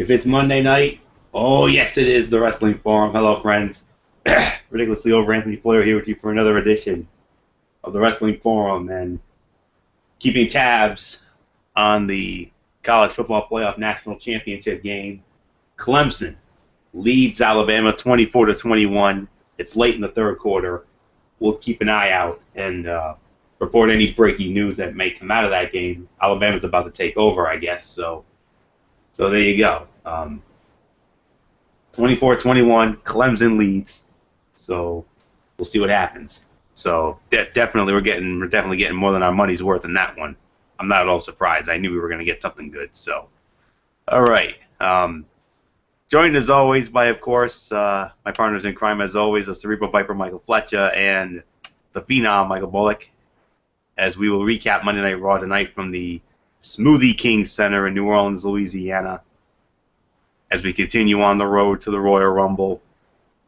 If it's Monday night, oh yes, it is the Wrestling Forum. Hello, friends. Ridiculously over Anthony Flair here with you for another edition of the Wrestling Forum, and keeping tabs on the college football playoff national championship game. Clemson leads Alabama 24 to 21. It's late in the third quarter. We'll keep an eye out and report any breaking news that may come out of that game. Alabama's about to take over, I guess. So there you go. 24-21, Clemson leads. So we'll see what happens. So definitely we're definitely getting more than our money's worth in that one. I'm not at all surprised. I knew we were going to get something good. So, all right. Joined as always by, of course, my partners in crime as always, the Cerebral Viper Michael Fletcher and the Phenom Michael Bullock, as we will recap Monday Night Raw tonight from the Smoothie King Center in New Orleans, Louisiana, as we continue on the road to the Royal Rumble,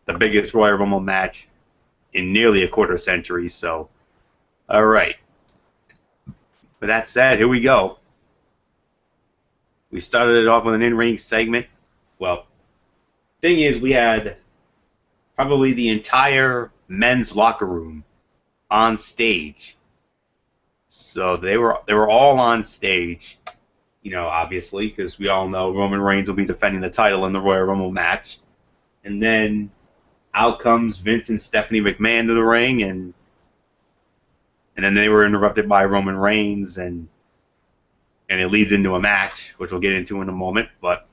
the biggest Royal Rumble match in nearly a quarter century. So, all right. With that said, here we go. We started it off with an in-ring segment. Well, thing is, we had probably the entire men's locker room on stage. So they were all on stage, obviously, because we all know Roman Reigns will be defending the title in the Royal Rumble match. And then out comes Vince and Stephanie McMahon to the ring, and then they were interrupted by Roman Reigns, and it leads into a match, which we'll get into in a moment. But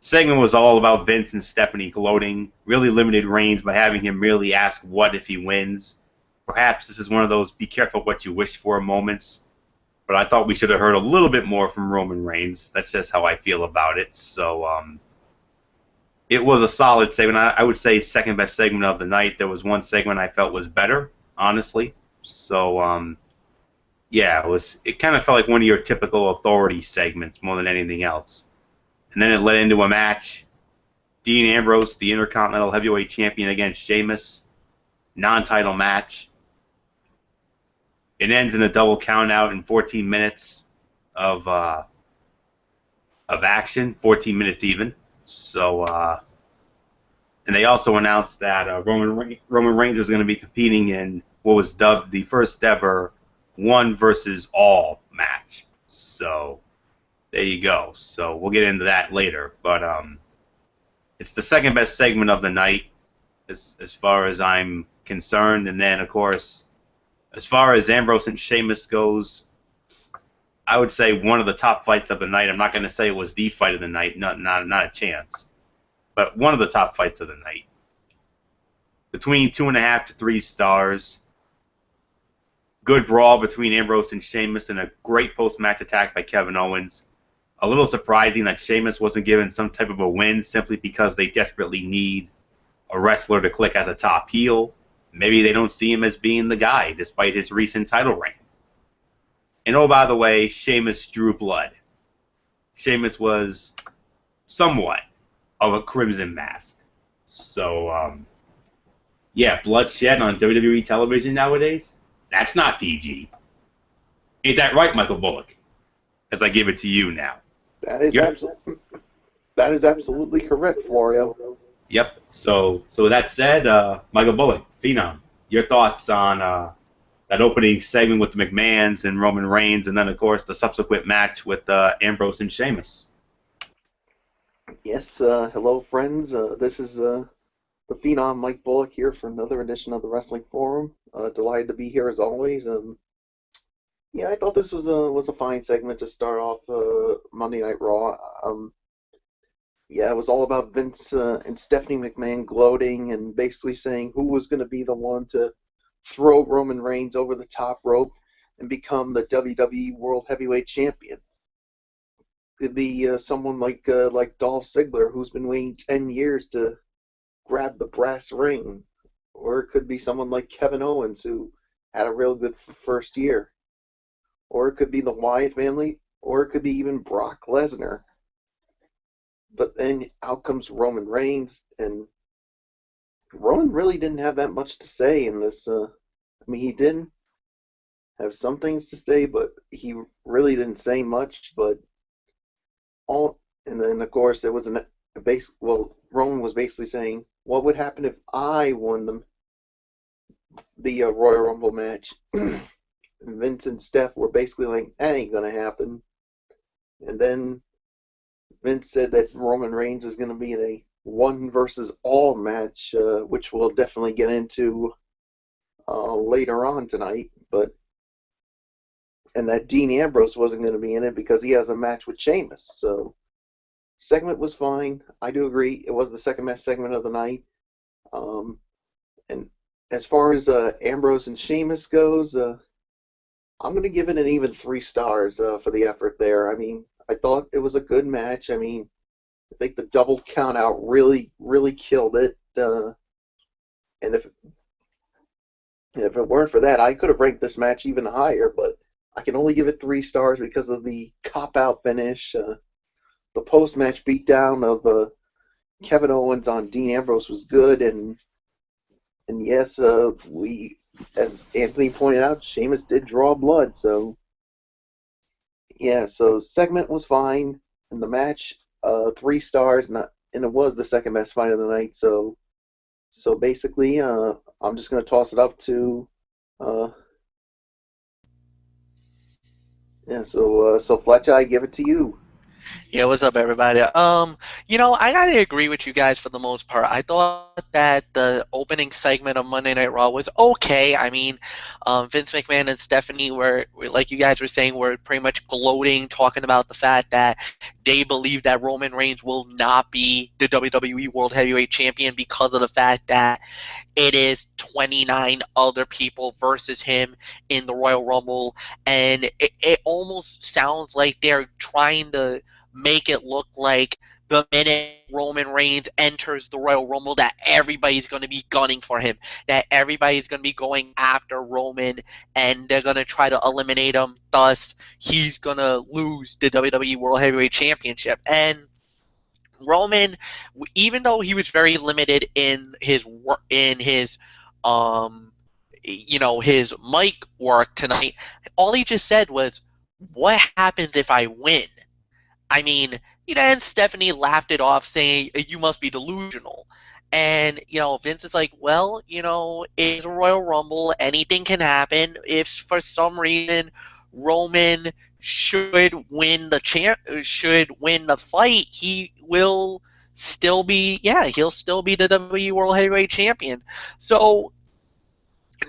the segment was all about Vince and Stephanie gloating, really limited Reigns by having him merely ask what if he wins. Perhaps this is one of those be careful what you wish for moments, but I thought we should have heard a little bit more from Roman Reigns. That's just how I feel about it. So it was a solid segment. I would say second best segment of the night. There was one segment I felt was better, honestly. So yeah, it kind of felt like one of your typical authority segments more than anything else. And then it led into a match. Dean Ambrose, the Intercontinental Heavyweight Champion, against Sheamus. Non-title match. It ends in a double countout in 14 minutes of action, 14 minutes even. So, and they also announced that Roman Reigns was going to be competing in what was dubbed the first ever one versus all match. So, there you go. So we'll get into that later. But it's the second best segment of the night, as far as I'm concerned. And then, of course, as far as Ambrose and Sheamus goes, I would say one of the top fights of the night. I'm not going to say it was the fight of the night, not a chance, but one of the top fights of the night. Between 2.5 to 3 stars. Good brawl between Ambrose and Sheamus, and a great post-match attack by Kevin Owens. A little surprising that Sheamus wasn't given some type of a win simply because they desperately need a wrestler to click as a top heel. Maybe they don't see him as being the guy, despite his recent title reign. And oh, by the way, Sheamus drew blood. Sheamus was somewhat of a crimson mask. So, yeah, bloodshed on WWE television nowadays? That's not PG. Ain't that right, Michael Bullock? As I give it to you now. That is absolutely correct, Florio. Yep. So with that said, Michael Bullock, Phenom, your thoughts on that opening segment with the McMahons and Roman Reigns, and then, of course, the subsequent match with Ambrose and Sheamus. Yes, hello, friends. This is the Phenom Mike Bullock here for another edition of the Wrestling Forum. Delighted to be here as always. Yeah, I thought this was a fine segment to start off Monday Night Raw. Yeah, it was all about Vince and Stephanie McMahon gloating and basically saying who was going to be the one to throw Roman Reigns over the top rope and become the WWE World Heavyweight Champion. Could be someone like Dolph Ziggler, who's been waiting 10 years to grab the brass ring, or it could be someone like Kevin Owens, who had a real good first year, or it could be the Wyatt family, or it could be even Brock Lesnar. But then out comes Roman Reigns, and Roman really didn't have that much to say in this. He didn't have some things to say, but he really didn't say much. But all And then, of course, it was Roman was basically saying, what would happen if I won the Royal Rumble match? And Vince and Steph were basically like, that ain't going to happen. And then Vince said that Roman Reigns is going to be in a one versus all match, which we'll definitely get into later on tonight. And that Dean Ambrose wasn't going to be in it because he has a match with Sheamus. So segment was fine. I do agree. It was the second best segment of the night. And as far as Ambrose and Sheamus goes, I'm going to give it an even 3 stars for the effort there. I mean, I thought it was a good match. I mean, I think the double count out really, really killed it. And if it weren't for that, I could have ranked this match even higher, but I can only give it 3 stars because of the cop-out finish. The post-match beatdown of Kevin Owens on Dean Ambrose was good, and yes, as Anthony pointed out, Sheamus did draw blood, so yeah, so segment was fine, and the match, 3 stars, and it was the second best fight of the night, so basically, I'm just going to toss it up to, so Fletcher, I give it to you. Yeah, what's up, everybody? I gotta agree with you guys for the most part. I thought that the opening segment of Monday Night Raw was okay. I mean, Vince McMahon and Stephanie were, like you guys were saying, were pretty much gloating, talking about the fact that they believe that Roman Reigns will not be the WWE World Heavyweight Champion because of the fact that it is 29 other people versus him in the Royal Rumble, and it almost sounds like they're trying to make it look like the minute Roman Reigns enters the Royal Rumble that everybody's going to be gunning for him, that everybody's going to be going after Roman, and they're going to try to eliminate him. Thus, he's going to lose the WWE World Heavyweight Championship. And Roman, even though he was very limited in his um his mic work tonight, all he just said was, "What happens if I win?" I mean, and Stephanie laughed it off, saying, "You must be delusional." And, Vince is like, well, it's a Royal Rumble. Anything can happen. If for some reason Roman should win the fight, he'll still be the WWE World Heavyweight Champion. So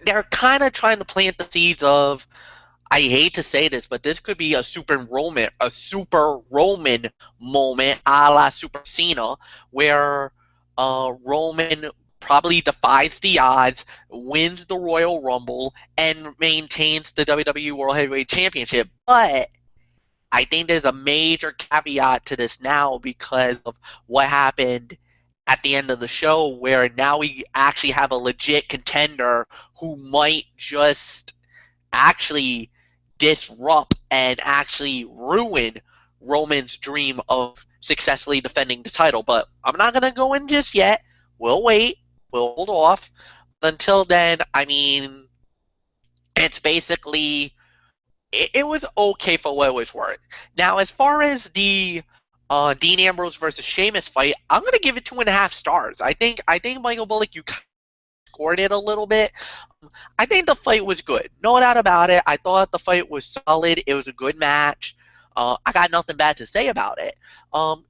they're kind of trying to plant the seeds of, I hate to say this, but this could be a super Roman moment, a la Super Cena, where Roman probably defies the odds, wins the Royal Rumble, and maintains the WWE World Heavyweight Championship. But I think there's a major caveat to this now because of what happened at the end of the show, where now we actually have a legit contender who might just actually disrupt and actually ruin Roman's dream of successfully defending the title. But I'm not going to go in just yet. We'll wait. We'll hold off. Until then, I mean, it's basically, it was okay for what it was worth. Now, as far as the Dean Ambrose versus Sheamus fight, I'm going to give it 2.5 stars. I think Michael Bullock, you scored it a little bit. I think the fight was good. No doubt about it. I thought the fight was solid. It was a good match. I got nothing bad to say about it. The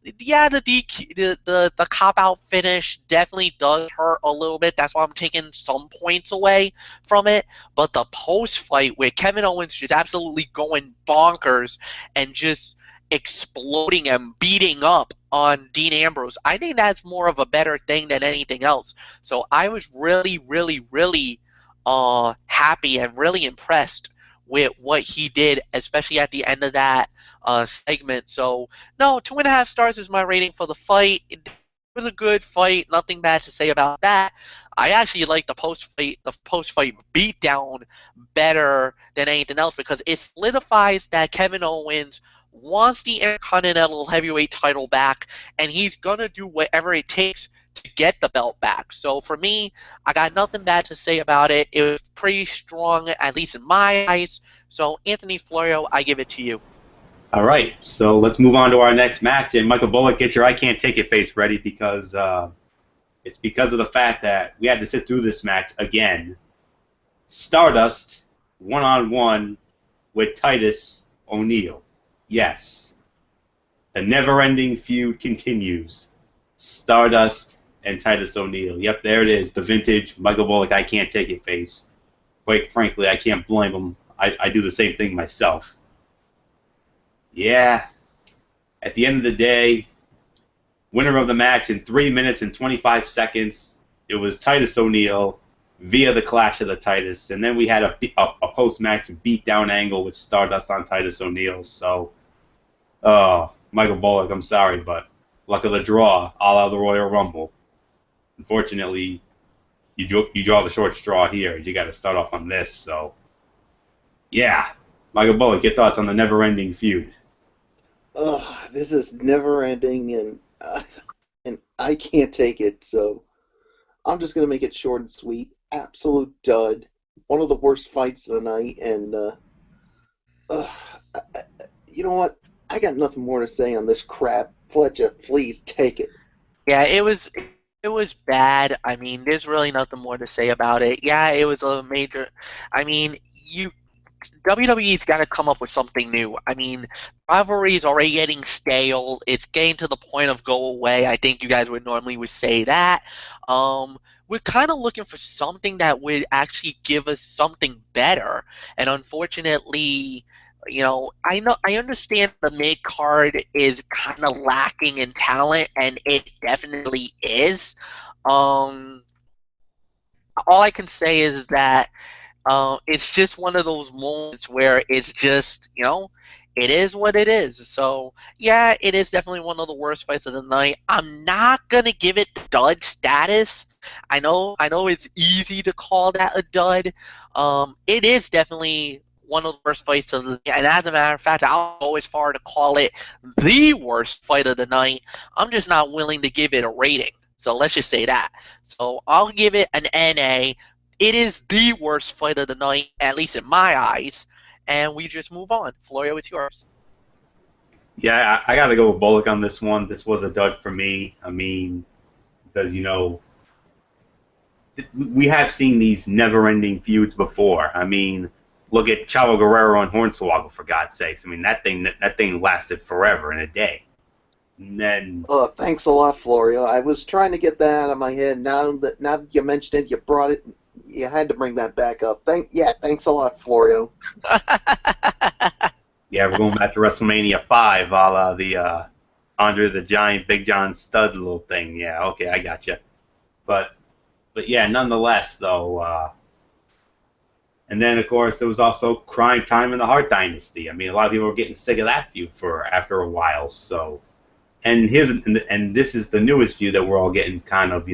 cop-out finish definitely does hurt a little bit. That's why I'm taking some points away from it. But the post-fight where Kevin Owens just absolutely going bonkers and just exploding and beating up on Dean Ambrose, I think that's more of a better thing than anything else. So I was really, really, really happy and really impressed with what he did, especially at the end of that segment. So, no, 2.5 stars is my rating for the fight. It was a good fight. Nothing bad to say about that. I actually like the post-fight beatdown better than anything else because it solidifies that Kevin Owens wants the Intercontinental Heavyweight title back, and he's going to do whatever it takes to get the belt back. So for me, I got nothing bad to say about it. It was pretty strong, at least in my eyes. So Anthony Florio, I give it to you. All right, so let's move on to our next match. And Michael Bullock, get your I can't take it face ready because it's because of the fact that we had to sit through this match again. Stardust one-on-one with Titus O'Neil. Yes, the never-ending feud continues. Stardust and Titus O'Neil. Yep, there it is, the vintage Michael Bullock I can't take it face. Quite frankly, I can't blame him. I do the same thing myself. Yeah, at the end of the day, winner of the match in 3 minutes and 25 seconds, it was Titus O'Neil via the Clash of the Titus. And then we had a post-match beatdown angle with Stardust on Titus O'Neil. So, Michael Bullock, I'm sorry, but luck of the draw, a la the Royal Rumble. Unfortunately, you draw the short straw here. You got to start off on this. So, yeah, Michael Bullock, your thoughts on the never-ending feud? This is never ending, and I can't take it. So I'm just gonna make it short and sweet. Absolute dud. One of the worst fights of the night, and you know what? I got nothing more to say on this crap. Fletcher, please take it. Yeah, it was bad. I mean, there's really nothing more to say about it. Yeah, it was a major. I mean, WWE's got to come up with something new. I mean, rivalry is already getting stale. It's getting to the point of go away. I think you guys would say that. We're kind of looking for something that would actually give us something better. And unfortunately, I understand the mid card is kind of lacking in talent, and it definitely is. All I can say is that it's just one of those moments where it's just, it is what it is. So, yeah, it is definitely one of the worst fights of the night. I'm not going to give it dud status. I know it's easy to call that a dud. It is definitely one of the worst fights of the night. And as a matter of fact, I'll go as far to call it the worst fight of the night. I'm just not willing to give it a rating. So let's just say that. So I'll give it an NA. It is the worst fight of the night, at least in my eyes, and we just move on. Florio, it's yours. Yeah, I got to go with Bullock on this one. This was a dud for me. I mean, because, we have seen these never-ending feuds before. I mean, look at Chavo Guerrero and Hornswoggle, for God's sakes. I mean, that thing lasted forever in a day. And then... Thanks a lot, Florio. I was trying to get that out of my head. Now that you mentioned it, you brought it... You had to bring that back up. Thanks a lot, Florio. Yeah, we're going back to WrestleMania 5, a la the Andre the Giant, Big John Studd little thing. Yeah, okay, I got you. But yeah, nonetheless, though. And then, of course, there was also Crime Time in the Hart Dynasty. I mean, a lot of people were getting sick of that feud after a while. So, and this is the newest feud that we're all getting kind of,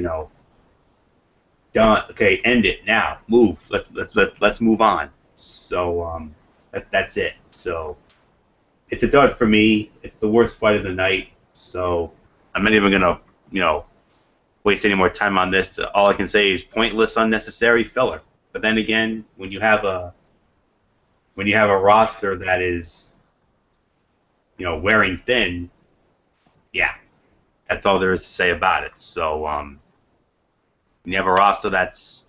done. Okay, end it now. Move. Let's move on. So that's it. So it's a dud for me. It's the worst fight of the night. So I'm not even gonna waste any more time on this. All I can say is pointless, unnecessary filler. But then again, when you have a roster that is wearing thin, yeah, that's all there is to say about it. So when you have a roster that's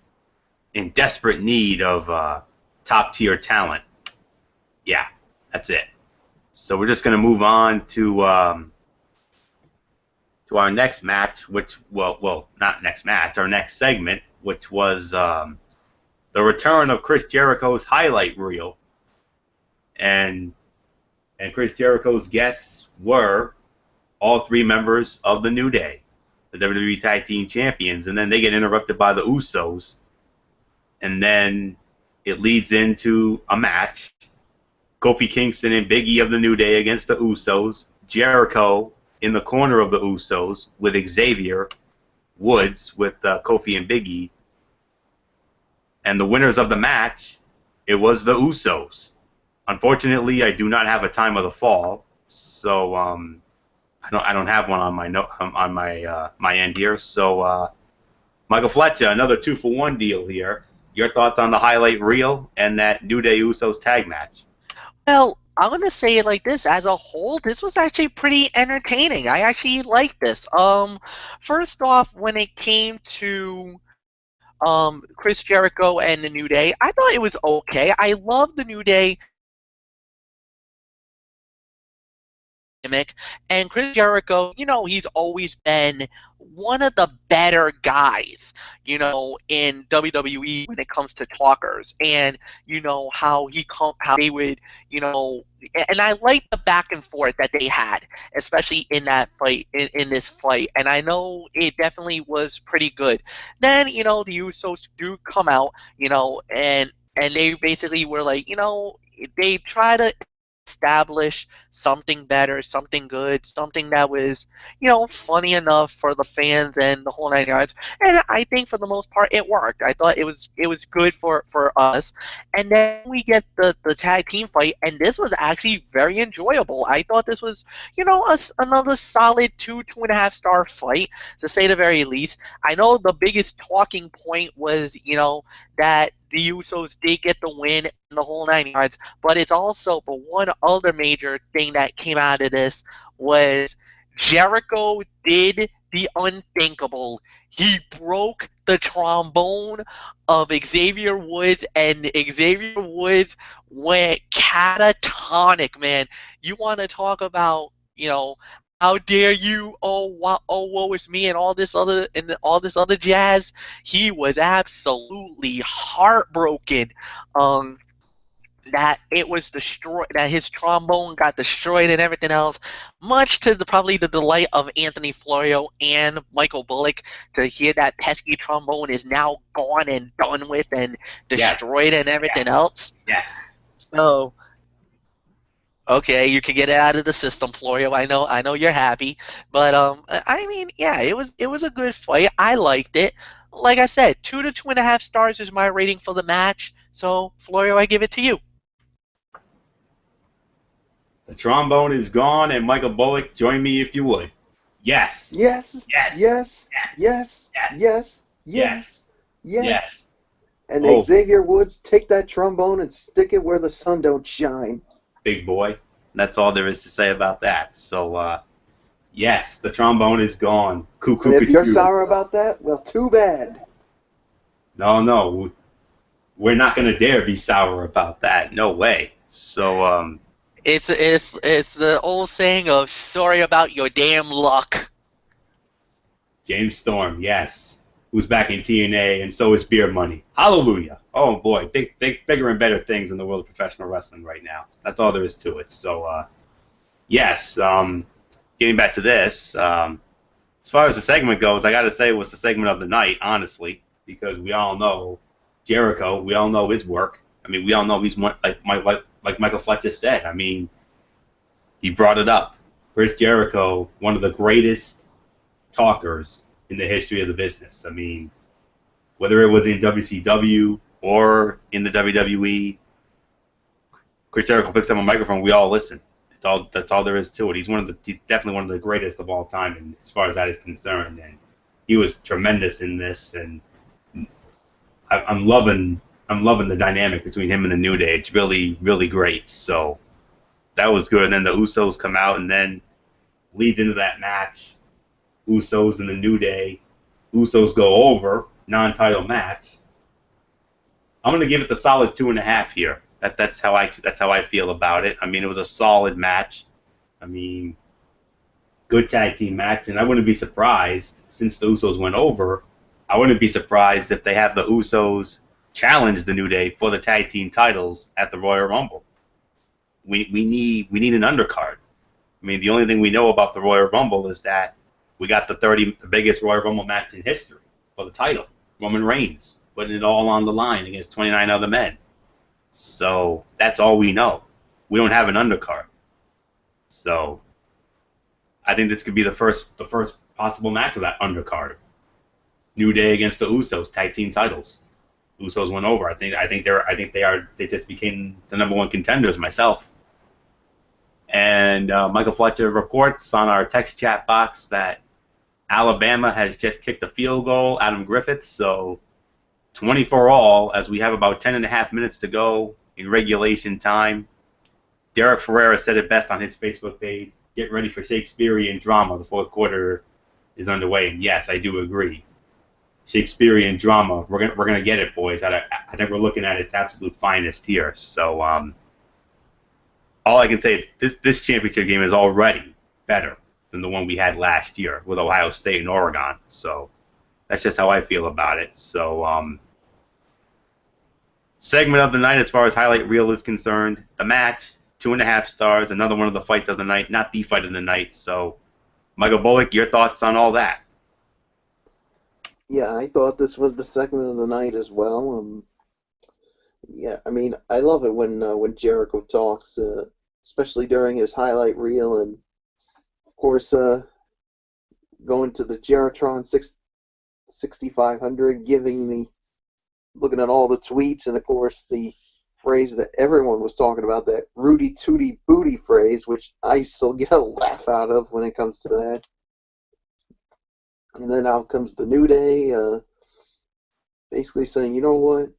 in desperate need of top-tier talent, yeah, that's it. So we're just going to move on to our next match, not next match, our next segment, which was the return of Chris Jericho's highlight reel. And Chris Jericho's guests were all three members of the New Day, the WWE Tag Team Champions, and then they get interrupted by the Usos, and then it leads into a match. Kofi Kingston and Big E of the New Day against the Usos, Jericho in the corner of the Usos with Xavier Woods with Kofi and Big E, and the winners of the match, it was the Usos. Unfortunately, I do not have a time of the fall, so I don't have one on my end here. So Michael Fletcher, another 2-for-1 deal here. Your thoughts on the highlight reel and that New Day Usos tag match? Well, I'm gonna say it like this: as a whole, this was actually pretty entertaining. I actually liked this. First off, when it came to Chris Jericho and the New Day, I thought it was okay. I love the New Day gimmick. And Chris Jericho, he's always been one of the better guys, in WWE when it comes to talkers. And how they would, and I like the back and forth that they had, especially in that fight, in this fight. And I know it definitely was pretty good. Then, the Usos do come out, and they basically were like, they try to establish something better, something good, something that was, funny enough for the fans and the whole 9 yards. And I think for the most part it worked. I thought it was good for us. And then we get the tag team fight, and this was actually very enjoyable. I thought this was, another solid 2.5 star fight, to say the very least. I know the biggest talking point was, that the Usos did get the win in the whole 9 yards, but it's also, but one other major thing that came out of this was Jericho did the unthinkable. He broke the trombone of Xavier Woods, and Xavier Woods went catatonic, man. You want to talk about, how dare you? Oh, woe is me, and all this other jazz. He was absolutely heartbroken. That it was destroyed, that his trombone got destroyed and everything else, much to probably the delight of Anthony Florio and Michael Bullock, to hear that pesky trombone is now gone and done with and destroyed and everything else. Yes. So, okay, you can get it out of the system, Florio. I know you're happy, but I mean, yeah, it was a good fight. I liked it. Like I said, 2 to 2.5 stars is my rating for the match. So, Florio, I give it to you. The trombone is gone, and Michael Bullock, join me if you would. Yes. Yes. Yes. Yes. Yes. Yes. Yes. Yes. Yes. Yes. And Oh. Xavier Woods, take that trombone and stick it where the sun don't shine. Big boy. That's all there is to say about that. So, yes, the trombone is gone. And if you're sour about that, well, too bad. No. We're not going to dare be sour about that. No way. So, It's the old saying of sorry about your damn luck. James Storm, yes, who's back in TNA, and so is Beer Money. Hallelujah. Oh, boy, bigger and better things in the world of professional wrestling right now. That's all there is to it. So, yes, getting back to this, as far as the segment goes, I got to say it was the segment of the night, honestly, because we all know Jericho. We all know his work. I mean, we all know he's one, like Michael Fletcher said. I mean, he brought it up. Chris Jericho, one of the greatest talkers in the history of the business. I mean, whether it was in WCW or in the WWE, Chris Jericho picks up a microphone, we all listen. That's all there is to it. He's definitely one of the greatest of all time, and as far as that is concerned. And he was tremendous in this, and I'm loving the dynamic between him and the New Day. It's really, really great. So that was good. And then the Usos come out, and then leads into that match. Usos and the New Day. Usos go over, non-title match. I'm gonna give it the solid 2.5 here. That's how I feel about it. I mean, it was a solid match. I mean, good tag team match, and I wouldn't be surprised, since the Usos went over, I wouldn't be surprised if they have the Usos challenge the New Day for the tag team titles at the Royal Rumble. We need an undercard. I mean, the only thing we know about the Royal Rumble is that we got the biggest Royal Rumble match in history for the title. Roman Reigns putting it all on the line against 29 other men. So that's all we know. We don't have an undercard. So I think this could be the first possible match of that undercard. New Day against the Usos, tag team titles. Usos went over. I think they just became the #1 contenders myself. And Michael Fletcher reports on our text chat box that Alabama has just kicked a field goal, Adam Griffith, so 24 all, as we have about 10.5 minutes to go in regulation time. Derek Ferreira said it best on his Facebook page. Get ready for Shakespearean drama. The fourth quarter is underway, and yes, I do agree. Shakespearean drama. We're gonna get it, boys. I think we're looking at its absolute finest here. So all I can say is this championship game is already better than the one we had last year with Ohio State and Oregon. So that's just how I feel about it. So segment of the night as far as highlight reel is concerned, the match, 2.5 stars, another one of the fights of the night, not the fight of the night. So Michael Bullock, your thoughts on all that? Yeah, I thought this was the segment of the night as well. Yeah, I mean, I love it when Jericho talks, especially during his highlight reel, and of course, going to the Geritron 6500, looking at all the tweets, and of course the phrase that everyone was talking about, that Rudy Tooty Booty phrase, which I still get a laugh out of when it comes to that. And then out comes the New Day, basically saying, you know what,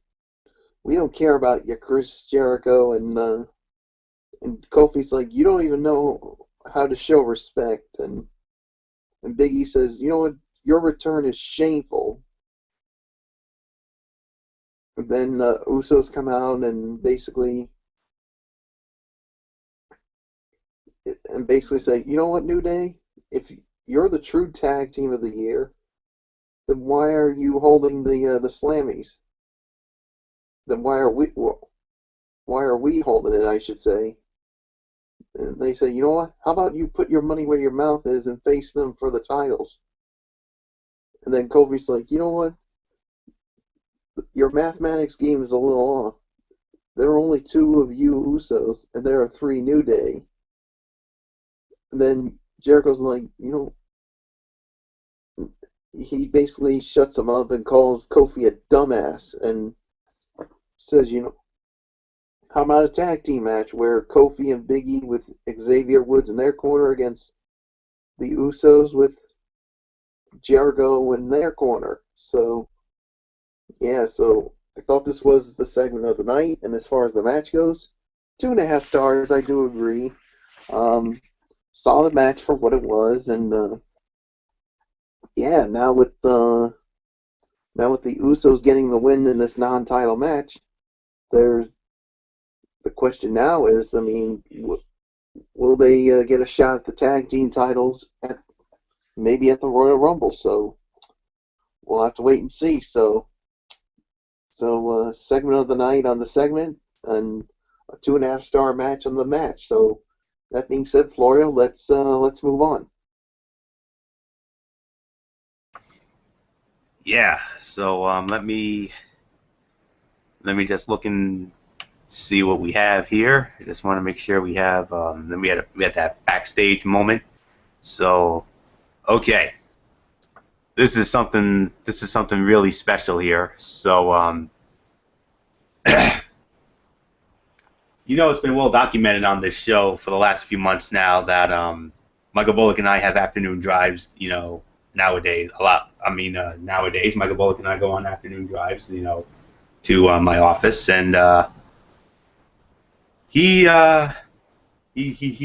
we don't care about you, Chris Jericho, and Kofi's like, you don't even know how to show respect, and Big E says, you know what, your return is shameful. And then Usos come out and basically say, you know what, New Day, if you're the true tag team of the year, then why are you holding the Slammies? Then why are we holding it, I should say? And they say, you know what? How about you put your money where your mouth is and face them for the titles? And then Kofi's like, you know what? Your mathematics game is a little off. There are only 2 of you Usos, and there are 3 New Day. And then Jericho's like, you know, he basically shuts him up and calls Kofi a dumbass and says, you know, how about a tag team match where Kofi and Big E with Xavier Woods in their corner against the Usos with Jericho in their corner? So, yeah, so I thought this was the segment of the night, and as far as the match goes, 2.5 stars, I do agree. Solid match for what it was, and yeah, now with the Usos getting the win in this non-title match, the question now is, I mean, will they get a shot at the tag team titles maybe at the Royal Rumble? So we'll have to wait and see. So segment of the night on the segment, and a 2.5 star match on the match. So that being said, Florio, let's move on. Yeah. So let me just look and see what we have here. I just want to make sure we have. Then we had that backstage moment. So, okay, this is something really special here. So you know, it's been well documented on this show for the last few months now that Michael Bullock and I have afternoon drives. You know, nowadays a lot. I mean, nowadays Michael Bullock and I go on afternoon drives. You know, to my office, and he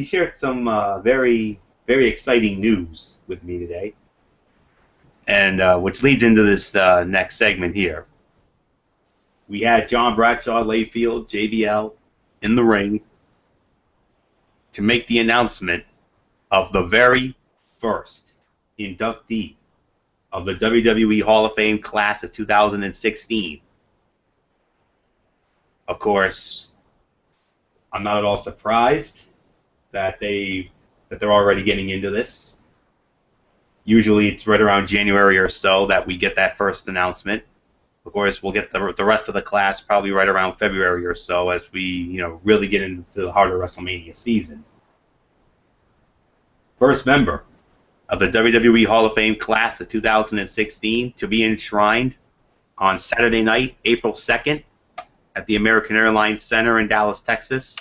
shared some very exciting news with me today, and which leads into this next segment here. We had John Bradshaw Layfield, JBL, in the ring to make the announcement of the very first inductee of the WWE Hall of Fame class of 2016. Of course, I'm not at all surprised that they're already getting into this. Usually it's right around January or so that we get that first announcement. Of course, we'll get the rest of the class probably right around February or so as we, really get into the heart of WrestleMania season. First member of the WWE Hall of Fame class of 2016 to be enshrined on Saturday night, April 2nd, at the American Airlines Center in Dallas, Texas.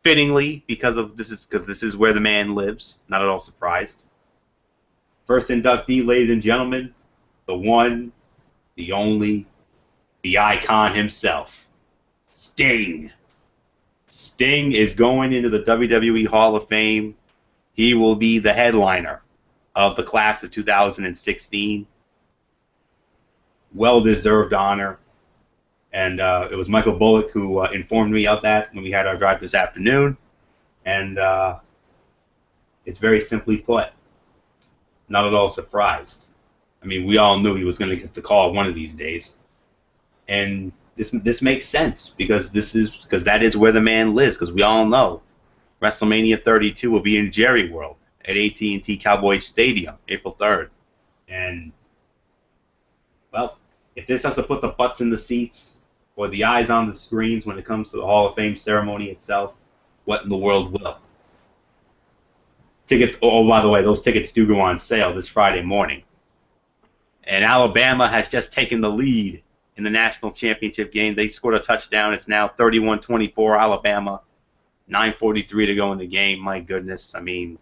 Fittingly, because this is where the man lives. Not at all surprised. First inductee, ladies and gentlemen, the one, the only, the icon himself, Sting. Sting is going into the WWE Hall of Fame. He will be the headliner of the class of 2016. Well-deserved honor. And it was Michael Bullock who informed me of that when we had our drive this afternoon. And it's very simply put, not at all surprised. I mean, we all knew he was going to get the call one of these days. And this makes sense because that is where the man lives, because we all know WrestleMania 32 will be in Jerry World at AT&T Cowboy Stadium, April 3rd. And, well, if this has to put the butts in the seats or the eyes on the screens when it comes to the Hall of Fame ceremony itself, what in the world will? Tickets, oh, by the way, those tickets do go on sale this Friday morning. And Alabama has just taken the lead in the national championship game. They scored a touchdown. It's now 31-24 Alabama. 9:43 to go in the game. My goodness. I mean,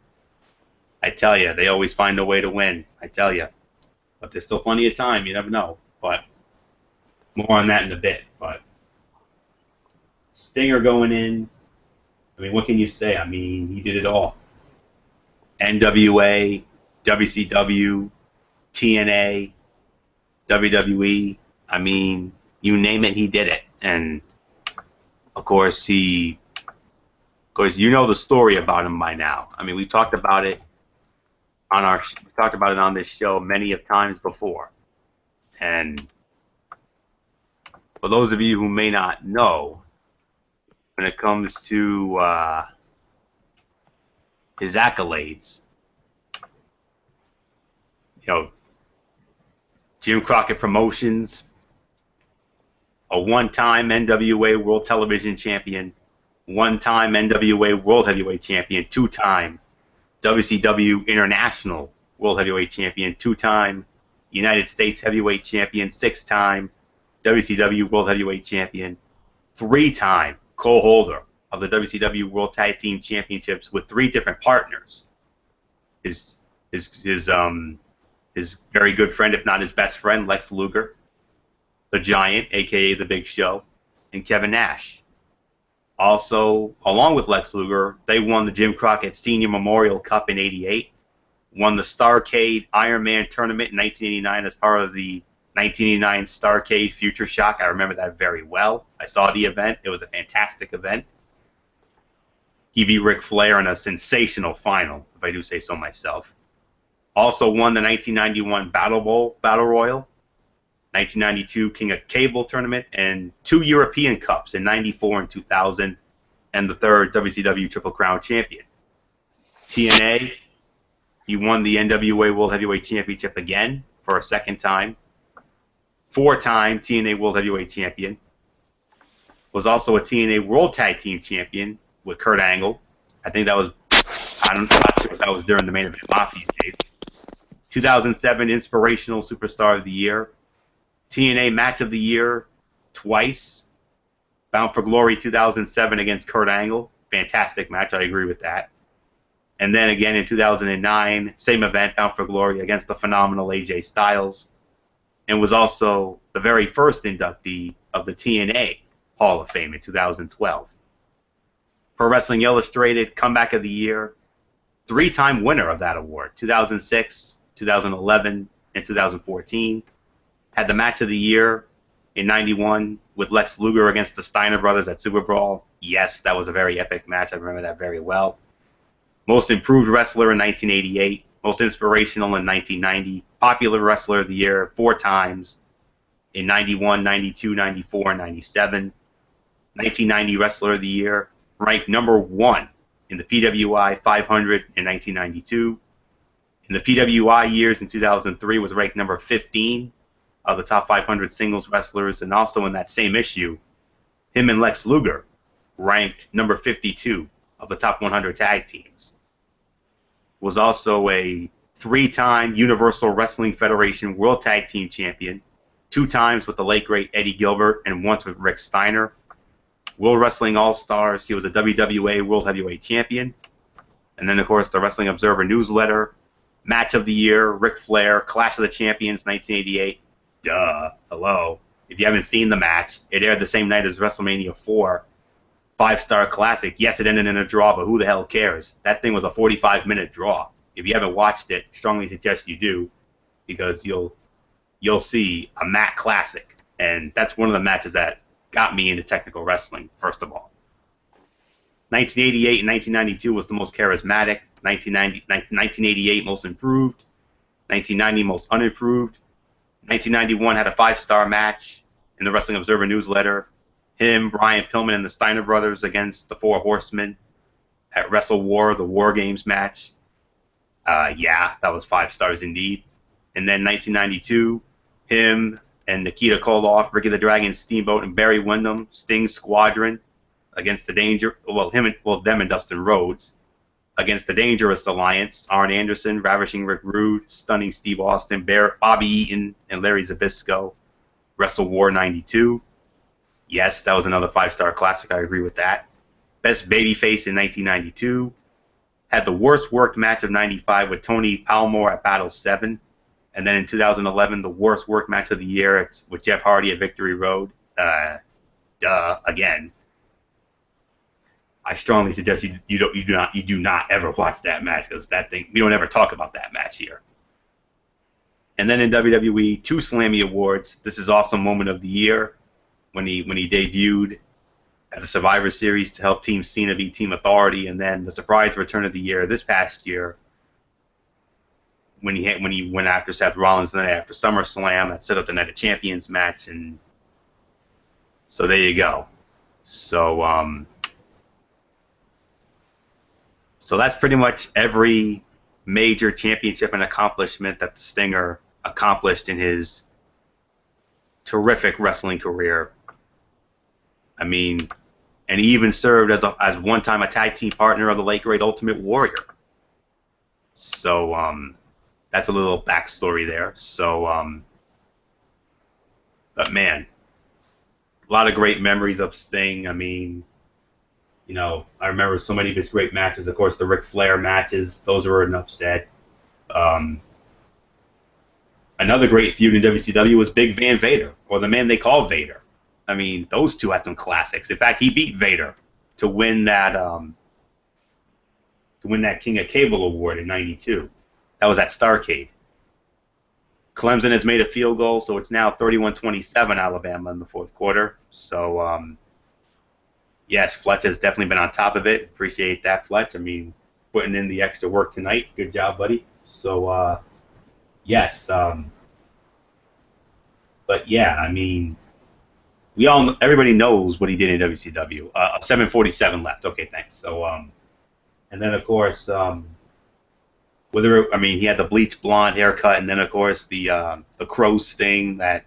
I tell you, they always find a way to win. I tell you. But there's still plenty of time. You never know. But more on that in a bit. But Stinger going in. I mean, what can you say? I mean, he did it all. NWA, WCW, TNA, WWE. I mean, you name it, he did it. And of course, you know the story about him by now. I mean, we talked about it on this show many of times before. And for those of you who may not know, when it comes to his accolades, you know, Jim Crockett Promotions, a one-time NWA World Television Champion, one-time NWA World Heavyweight Champion, two-time WCW International World Heavyweight Champion, two-time United States Heavyweight Champion, six-time WCW World Heavyweight Champion, three-time co-holder of the WCW World Tag Team Championships with three different partners. His very good friend, if not his best friend, Lex Luger, the Giant, a.k.a. The Big Show, and Kevin Nash. Also, along with Lex Luger, they won the Jim Crockett Senior Memorial Cup in '88, won the Starrcade Iron Man Tournament in 1989 as part of the 1989 Starrcade Future Shock. I remember that very well. I saw the event. It was a fantastic event. He beat Ric Flair in a sensational final, if I do say so myself. Also won the 1991 Battle Royal, 1992 King of Cable Tournament, and two European Cups in '94 and 2000, and the third WCW Triple Crown Champion. TNA, he won the NWA World Heavyweight Championship again for a second time. Four-time TNA World Heavyweight Champion. Was also a TNA World Tag Team Champion with Kurt Angle. I think that was, I'm not sure if that was during the Main Event Mafia days. 2007 Inspirational Superstar of the Year. TNA Match of the Year twice. Bound for Glory 2007 against Kurt Angle. Fantastic match, I agree with that. And then again in 2009, same event, Bound for Glory against the phenomenal AJ Styles. And was also the very first inductee of the TNA Hall of Fame in 2012. Pro Wrestling Illustrated Comeback of the Year. Three-time winner of that award, 2006, 2011, and 2014. Had the Match of the Year in '91 with Lex Luger against the Steiner Brothers at Super Brawl. Yes, that was a very epic match. I remember that very well. Most Improved Wrestler in 1988. Most Inspirational in 1990. Popular Wrestler of the Year 4 times in '91, '92, '94, and '97. 1990 Wrestler of the Year. Ranked number 1 in the PWI 500 in 1992. In the PWI years in 2003 was ranked number 15 of the top 500 singles wrestlers, and also in that same issue, him and Lex Luger ranked number 52 of the top 100 tag teams. Was also a 3-time Universal Wrestling Federation World Tag Team Champion, 2 times with the late great Eddie Gilbert, and once with Rick Steiner. World Wrestling All-Stars, he was a WWA World Heavyweight Champion. And then, of course, the Wrestling Observer newsletter, Match of the Year, Ric Flair, Clash of the Champions, 1988. Duh. Hello. If you haven't seen the match, it aired the same night as WrestleMania 4. 5-star classic. Yes, it ended in a draw, but who the hell cares? That thing was a 45-minute draw. If you haven't watched it, strongly suggest you do, because you'll see a Matt classic, and that's one of the matches that got me into technical wrestling. First of all, 1988 and 1992 was the most charismatic. 1988 most improved. 1990 most unimproved. 1991 had a 5-star match in the Wrestling Observer newsletter. Him, Brian Pillman, and the Steiner brothers against the Four Horsemen at Wrestle War, the War Games match. Yeah, that was 5 stars indeed. And then 1992, him and Nikita Koloff, Ricky the Dragon Steamboat, and Barry Windham, Sting's Squadron against the them and Dustin Rhodes against the Dangerous Alliance, Arn Anderson, Ravishing Rick Rude, Stunning Steve Austin, Bobby Eaton, and Larry Zbyszko. Wrestle War 92. Yes, that was another 5-star classic. I agree with that. Best Babyface in 1992. Had the worst worked match of 95 with Tony Palmore at Battle 7. And then in 2011, the worst worked match of the year with Jeff Hardy at Victory Road. Again. I strongly suggest you do not ever watch that match, because that thing, we don't ever talk about that match here. And then in WWE, 2 Slammy Awards. This is also Moment of the Year when he debuted at the Survivor Series to help Team Cena beat Team Authority, and then the surprise return of the year this past year when he went after Seth Rollins the night after SummerSlam that set up the Night of Champions match, and so there you go. So that's pretty much every major championship and accomplishment that the Stinger accomplished in his terrific wrestling career. I mean, and he even served as one-time a tag team partner of the late great Ultimate Warrior. So that's a little backstory there. So, but man, a lot of great memories of Sting. I mean, you know, I remember so many of his great matches. Of course, the Ric Flair matches; those were enough said. Another great feud in WCW was Big Van Vader, or the man they call Vader. I mean, those two had some classics. In fact, he beat Vader to win that King of Cable award in '92. That was at Starrcade. Clemson has made a field goal, so it's now 31-27 Alabama in the fourth quarter. So, yes, Fletch has definitely been on top of it. Appreciate that, Fletch. I mean, putting in the extra work tonight. Good job, buddy. So, yes. But yeah, I mean, everybody knows what he did in WCW. 7:47 left. Okay, thanks. So, and then of course, he had the bleach blonde haircut, and then of course the Crow Sting that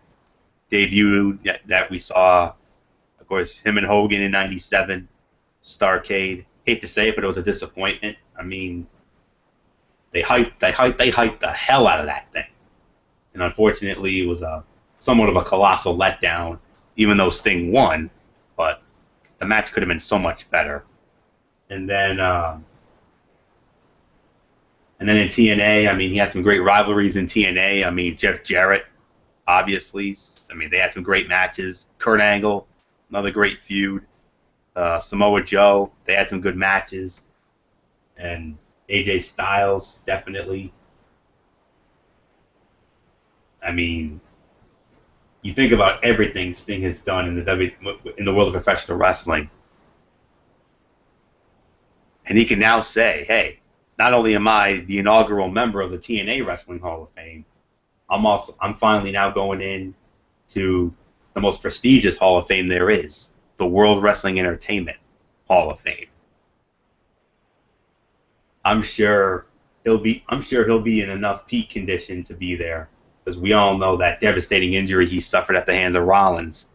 debuted that we saw. Of course, him and Hogan in '97, Starrcade. Hate to say it, but it was a disappointment. I mean, they hyped the hell out of that thing, and unfortunately, it was somewhat of a colossal letdown. Even though Sting won, but the match could have been so much better. And then in TNA, I mean, he had some great rivalries in TNA. I mean, Jeff Jarrett, obviously. I mean, they had some great matches. Kurt Angle, another great feud. Samoa Joe, they had some good matches. And AJ Styles, definitely. I mean, you think about everything Sting has done in the world of professional wrestling, and he can now say, "Hey, not only am I the inaugural member of the TNA Wrestling Hall of Fame, I'm finally now going in to the most prestigious Hall of Fame there is, the World Wrestling Entertainment Hall of Fame." I'm sure he'll be in enough peak condition to be there. Because we all know that devastating injury he suffered at the hands of Rollins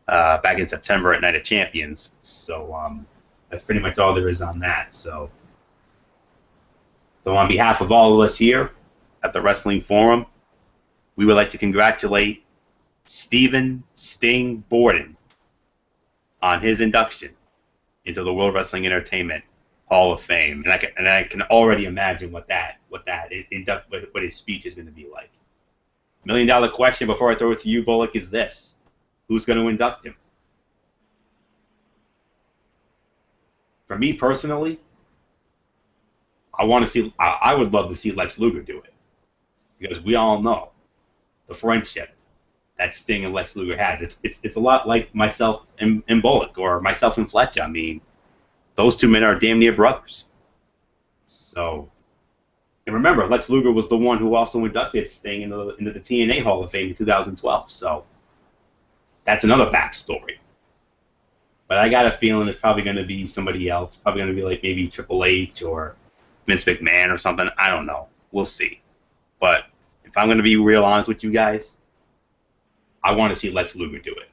back in September at Night of Champions. So that's pretty much all there is on that. So on behalf of all of us here at the Wrestling Forum, we would like to congratulate Stephen Sting Borden on his induction into the World Wrestling Entertainment Hall of Fame. And I can already imagine what his speech is going to be like. $1 million question before I throw it to you, Bullock, is this: who's going to induct him? for me personally, I would love to see Lex Luger do it, because we all know the friendship that Sting and Lex Luger has. It's a lot like myself and Bullock, or myself and Fletcher. I mean, those two men are damn near brothers. So, and remember, Lex Luger was the one who also inducted Sting into the TNA Hall of Fame in 2012. So that's another backstory. But I got a feeling it's probably going to be somebody else. Probably going to be like maybe Triple H or Vince McMahon or something. I don't know. We'll see. But if I'm going to be real honest with you guys, I want to see Lex Luger do it.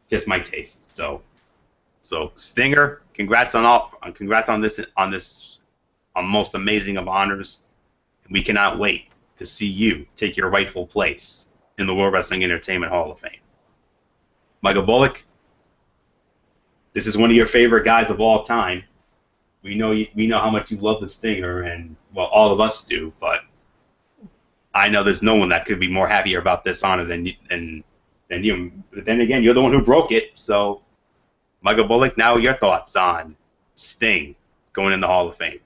Just my taste. So Stinger, congrats on this most amazing of honors. We cannot wait to see you take your rightful place in the World Wrestling Entertainment Hall of Fame. Michael Bullock, this is one of your favorite guys of all time. We know how much you love the Stinger, and well, all of us do. But I know there's no one that could be more happier about this honor than you. But then again, you're the one who broke it. So, Michael Bullock, now your thoughts on Sting going in the Hall of Fame.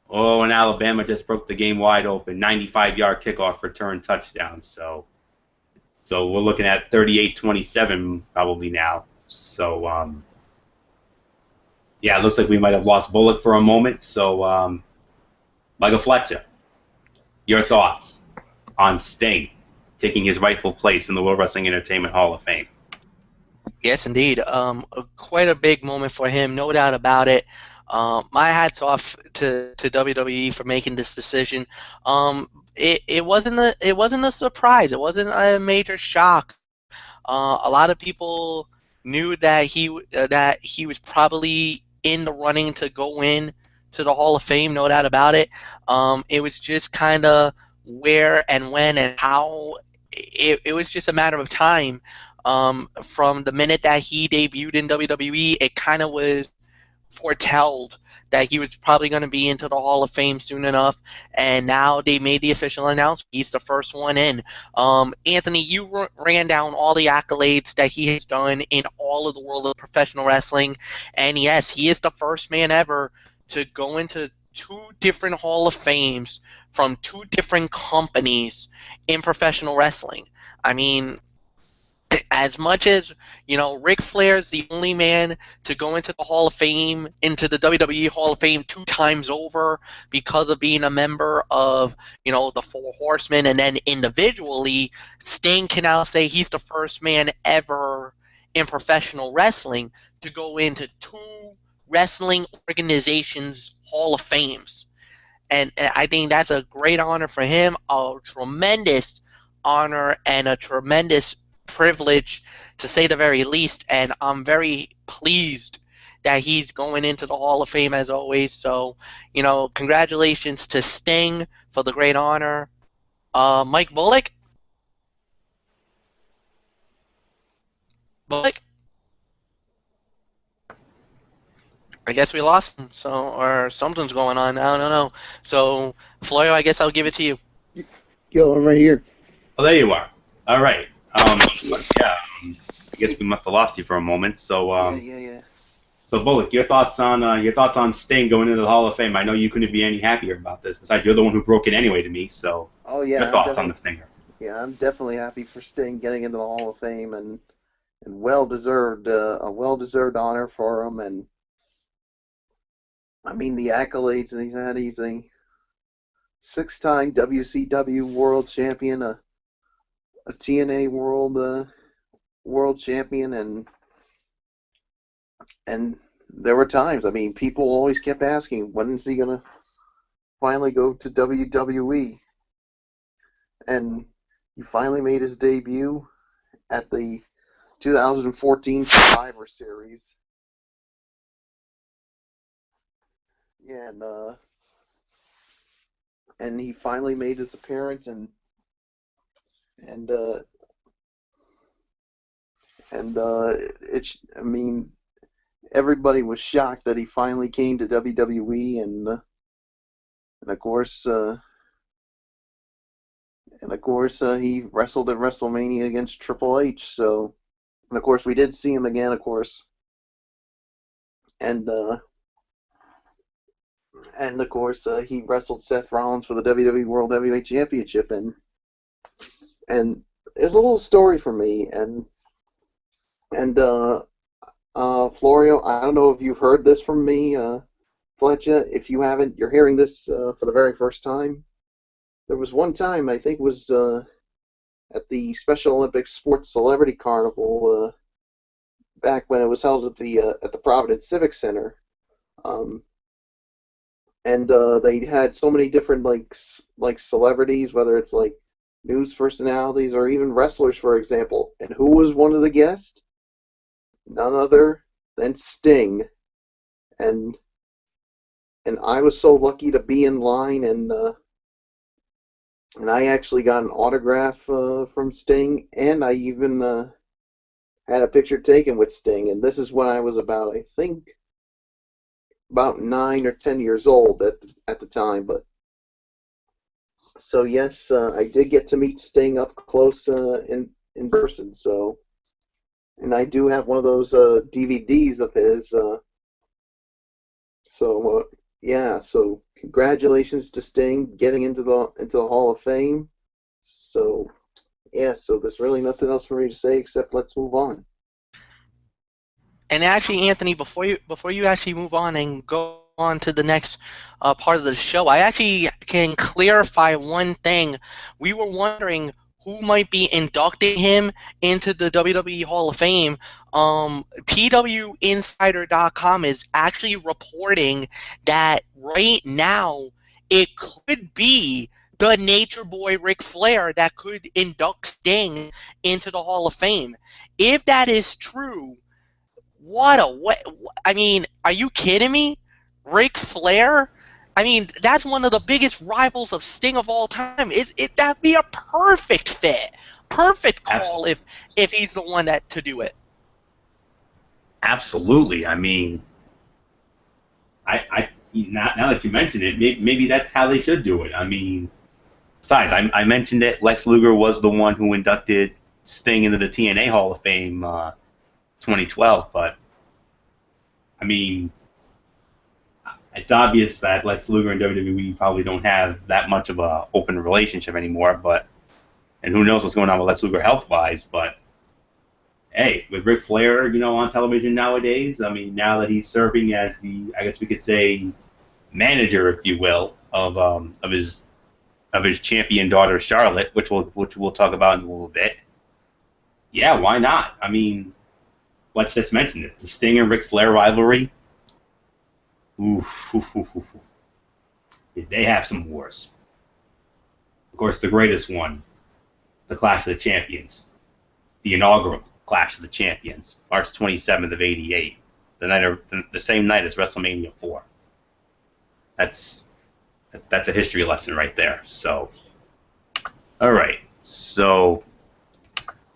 Oh, and Alabama just broke the game wide open. 95-yard kickoff return touchdown. So we're looking at 38-27 probably now. So, yeah, it looks like we might have lost Bullock for a moment. So, Michael Fletcher, your thoughts on Sting taking his rightful place in the World Wrestling Entertainment Hall of Fame? Yes, indeed. Quite a big moment for him, no doubt about it. My hat's off to WWE for making this decision. It wasn't a surprise. It wasn't a major shock. A lot of people knew that he was probably in the running to go in to the Hall of Fame, no doubt about it. It was just kind of where and when and how. It was just a matter of time. From the minute that he debuted in WWE, it kind of was foretold that he was probably going to be into the Hall of Fame soon enough, and now they made the official announcement. He's the first one in. Anthony, you ran down all the accolades that he has done in all of the world of professional wrestling, and yes, he is the first man ever to go into two different Hall of Fames from two different companies in professional wrestling. I mean, as much as, Ric Flair's the only man to go into the Hall of Fame, into the WWE Hall of Fame 2 times over because of being a member of, the Four Horsemen, and then individually, Sting can now say he's the first man ever in professional wrestling to go into 2 wrestling organizations' Hall of Fames. And I think that's a great honor for him, a tremendous honor, and a tremendous privilege, to say the very least. And I'm very pleased that he's going into the Hall of Fame as always. So, congratulations to Sting for the great honor. Mike Bullock? I guess we lost him, or something's going on. I don't know. So, Floyo, I guess I'll give it to you. Yo, I'm right here. Oh, there you are. All right. Yeah. I guess we must have lost you for a moment. So, Yeah. So, Bullock, your thoughts on Sting going into the Hall of Fame? I know you couldn't be any happier about this. Besides, you're the one who broke it anyway to me. So, your thoughts on the Stinger? Yeah, I'm definitely happy for Sting getting into the Hall of Fame, and well deserved, a well deserved honor for him. And I mean, the accolades that he's had. He's a 6-time WCW World Champion, a TNA World Champion, and there were times. I mean, people always kept asking, when is he gonna finally go to WWE? And he finally made his debut at the 2014 Survivor Series. Yeah, and he finally made his appearance, and it's. I mean, everybody was shocked that he finally came to WWE, and of course, he wrestled at WrestleMania against Triple H. So And of course, we did see him again, of course, and of course he wrestled Seth Rollins for the WWE World Heavyweight Championship, and there's a little story for me, and Florio, I don't know if you've heard this from me, Fletcher. If you haven't, you're hearing this for the very first time. There was one time, I think it was at the Special Olympics Sports Celebrity Carnival, back when it was held at the Providence Civic Center, and they had so many different like celebrities, whether it's like news personalities or even wrestlers, for example. And who was one of the guests? None other than Sting. And I was so lucky to be in line, and I actually got an autograph from Sting, and I even had a picture taken with Sting. And this is when I was about, I think, about 9 or 10 years old at the time. But so yes, I did get to meet Sting up close in person. So, and I do have one of those DVDs of his. Yeah. So congratulations to Sting getting into the Hall of Fame. So yeah. So there's really nothing else for me to say except let's move on. And actually, Anthony, before you actually move on and go on to the next part of the show, I actually can clarify one thing. We were wondering who might be inducting him into the WWE Hall of Fame. PWInsider.com is actually reporting that right now it could be the Nature Boy Ric Flair that could induct Sting into the Hall of Fame. If that is true, I mean, are you kidding me? Ric Flair? I mean, that's one of the biggest rivals of Sting of all time. That'd be a perfect fit. Perfect call if he's the one to do it. Absolutely. I mean, I now that you mention it, maybe that's how they should do it. I mean, besides, I mentioned it. Lex Luger was the one who inducted Sting into the TNA Hall of Fame 2012, but I mean, it's obvious that Lex Luger and WWE probably don't have that much of a open relationship anymore, and who knows what's going on with Lex Luger health-wise, but hey, with Ric Flair, on television nowadays, I mean, now that he's serving as the, I guess we could say, manager, if you will, of his champion daughter Charlotte, which we'll talk about in a little bit. Yeah, why not? I mean, let's just mention it. The Sting and Ric Flair rivalry. Oof. They have some wars. Of course, the greatest one, the Clash of the Champions. The inaugural Clash of the Champions, March 27th of '88, the same night as WrestleMania 4. That's a history lesson right there. So, all right. So,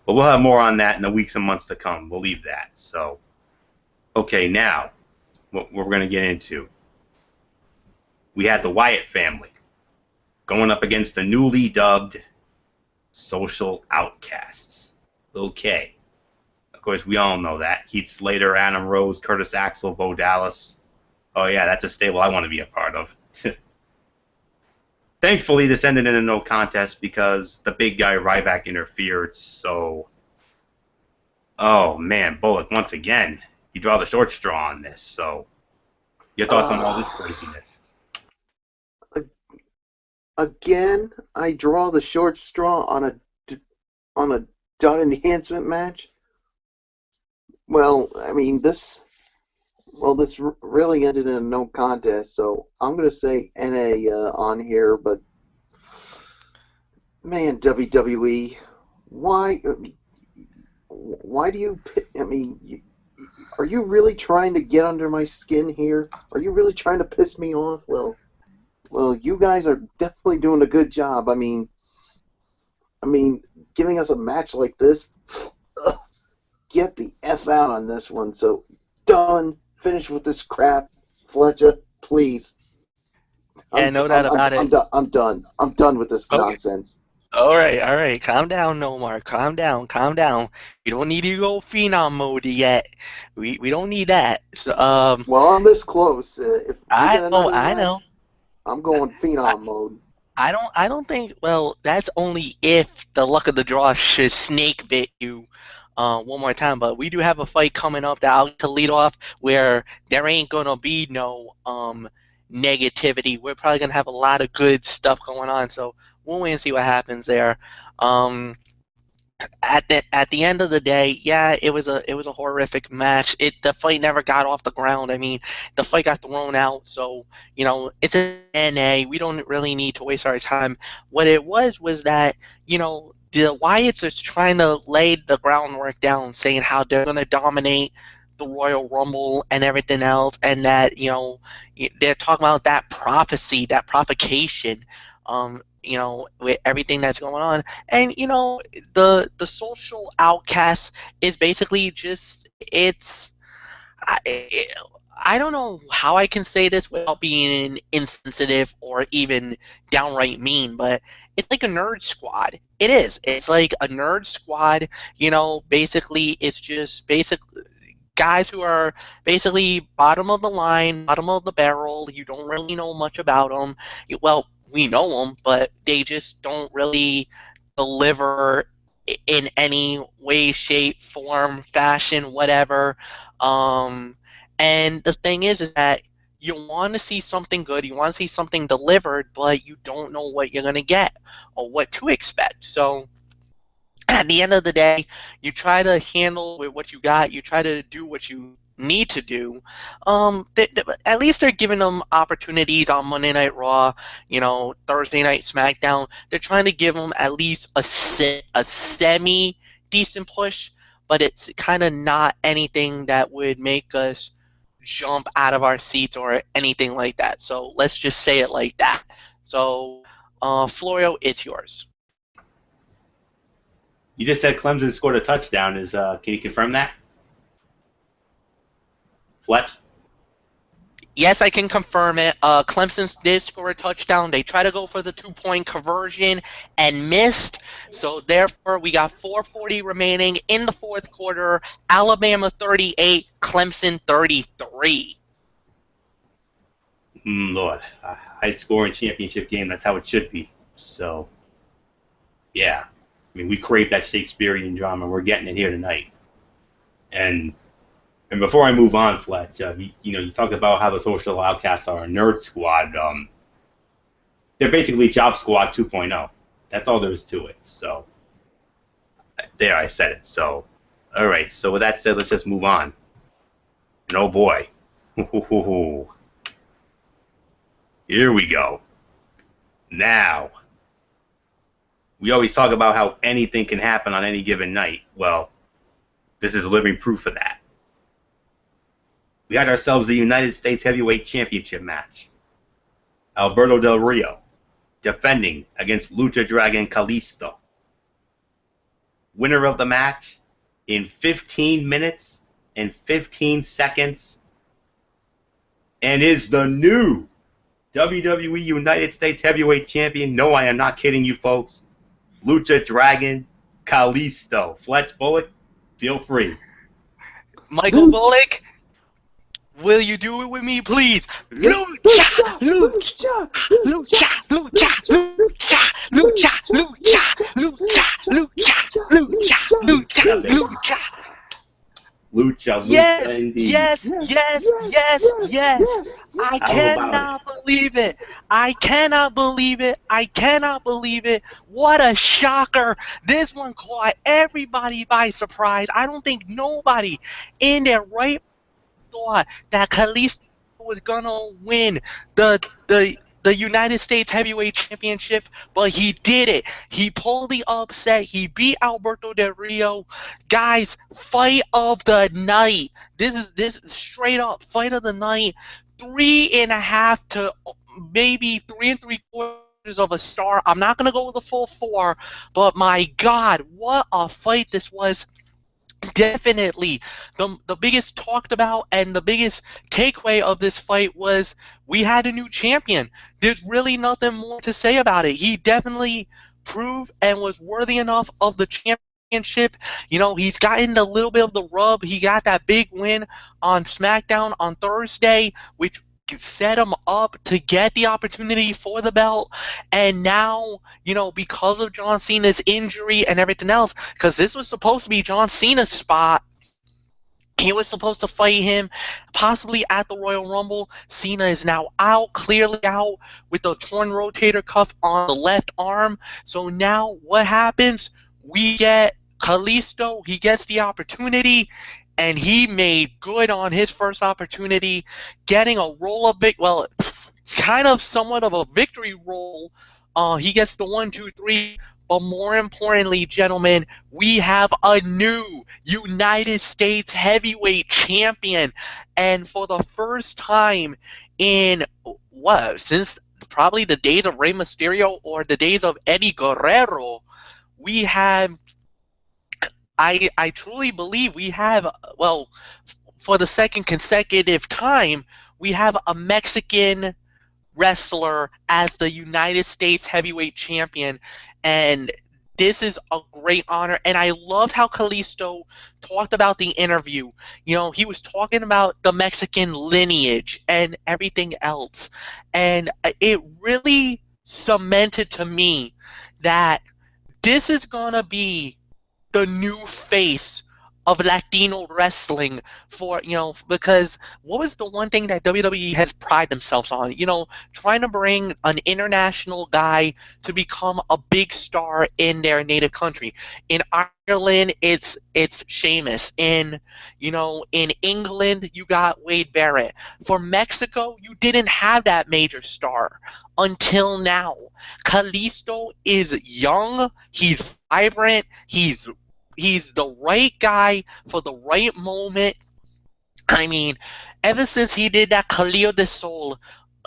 but we'll have more on that in the weeks and months to come. We'll leave that. So, okay, now what we're going to get into. We had the Wyatt family going up against the newly dubbed Social Outcasts. Okay. Of course, we all know that. Heath Slater, Adam Rose, Curtis Axel, Bo Dallas. Oh, yeah, that's a stable I want to be a part of. Thankfully, this ended in a no contest because the big guy Ryback interfered, so... Oh, man, Bullock, once again, you draw the short straw on this, so... Your thoughts on all this craziness? Again, I draw the short straw on a Dunn enhancement match. Well, I mean, this really ended in a no contest, so I'm going to say NA on here, but man, WWE, why do you, I mean, are you really trying to get under my skin here? Are you really trying to piss me off? Well, you guys are definitely doing a good job. I mean, giving us a match like this, get the F out on this one. So, done. Finish with this crap. Fletcher, please. Yeah, no doubt about it. I'm done. I'm done with this nonsense. All right. Calm down, Nomar. Calm down, calm down. We don't need to go phenom mode yet. We don't need that. So, Well, I'm this close. If we get another I match, know. I'm going I, Phenom mode. I don't think. Well, that's only if the luck of the draw should snake bit you, one more time. But we do have a fight coming up that I'll get to lead off where there ain't gonna be no negativity. We're probably gonna have a lot of good stuff going on. So we'll wait and see what happens there. Um, at the end of the day, yeah, it was a horrific match. The fight never got off the ground. I mean, the fight got thrown out, so it's an NA. We don't really need to waste our time. What it was that the Wyatts are trying to lay the groundwork down, saying how they're gonna dominate the Royal Rumble and everything else, and that they're talking about that prophecy, that provocation. With everything that's going on, and the social outcast is basically just I, I don't know how I can say this without being insensitive or even downright mean, but it's like a nerd squad. It is. It's like a nerd squad. Basically, it's just basic guys who are basically bottom of the line, bottom of the barrel. You don't really know much about them. Well, we know them, but they just don't really deliver in any way, shape, form, fashion, whatever. Um, and the thing is that you want to see something good, you want to see something delivered, but you don't know what you're going to get or what to expect. So at the end of the day, you try to handle with what you got. You try to do what you need to do. At least they're giving them opportunities on Monday Night Raw, Thursday Night SmackDown. They're trying to give them at least a semi decent push, but it's kind of not anything that would make us jump out of our seats or anything like that. So let's just say it like that. So, Florio, it's yours. You just said Clemson scored a touchdown. Can you confirm that? Fletch? Yes, I can confirm it. Clemson did score a touchdown. They tried to go for the 2-point conversion and missed. So therefore, we got 4:40 remaining in the fourth quarter. Alabama 38, Clemson 33. Lord, a high-scoring championship game. That's how it should be. So, yeah. I mean, we crave that Shakespearean drama. We're getting it here tonight. And before I move on, Fletch, you talked about how the social outcasts are a nerd squad. They're basically Job Squad 2.0. That's all there is to it. So, there, I said it. So, all right. So with that said, let's just move on. And oh boy, here we go. Now, we always talk about how anything can happen on any given night. Well, this is living proof of that. We had ourselves a United States Heavyweight Championship match. Alberto Del Rio defending against Lucha Dragon Kalisto. Winner of the match in 15 minutes and 15 seconds and is the new WWE United States Heavyweight Champion. No, I am not kidding you, folks. Lucha Dragon Kalisto. Fletch Bullock, feel free. Michael Bullock, will you do it with me, please? Lucha! Lucha! Lucha! Lucha! Lucha! Lucha! Lucha! Lucha! Lucha! Lucha! Lucha! Lucha, Yes, indeed. yes. I cannot believe it. I cannot believe it. What a shocker. This one caught everybody by surprise. I don't think nobody in their right thought that Kalisto was gonna win the United States Heavyweight Championship, but he did it. He pulled the upset. He beat Alberto Del Rio. Guys, fight of the night. This is straight up fight of the night. 3.5 to maybe 3 3/4 of a star. I'm not gonna go with a full 4, but my God, what a fight this was. Definitely the biggest talked about and the biggest takeaway of this fight was we had a new champion. There's really nothing more to say about it. He definitely proved and was worthy enough of the championship. You know, he's gotten a little bit of the rub. He got that big win on SmackDown on Thursday, which set him up to get the opportunity for the belt. And now, you know, because of John Cena's injury and everything else, because this was supposed to be John Cena's spot, he was supposed to fight him possibly at the Royal Rumble. Cena is now out, clearly out, with the torn rotator cuff on the left arm. So now what happens? We get Kalisto. He gets the opportunity, and he made good on his first opportunity, getting a roll-up, well, kind of somewhat of a victory roll. He gets the 1, 2, 3. But more importantly, gentlemen, we have a new United States heavyweight champion. And for the first time in, since probably the days of Rey Mysterio or the days of Eddie Guerrero, we have, I truly believe we have, well, for the second consecutive time, we have a Mexican wrestler as the United States heavyweight champion, and this is a great honor. And I loved how Kalisto talked about the interview. You know, he was talking about the Mexican lineage and everything else, and it really cemented to me that this is gonna be the new face of Latino wrestling, for, you know, because what was the one thing that WWE has prided themselves on? You know, trying to bring an international guy to become a big star in their native country. In Ireland, it's Sheamus. In England, you got Wade Barrett. For Mexico, you didn't have that major star until now. Kalisto is young, he's vibrant, he's the right guy for the right moment. I mean, ever since he did that Calio de Sol,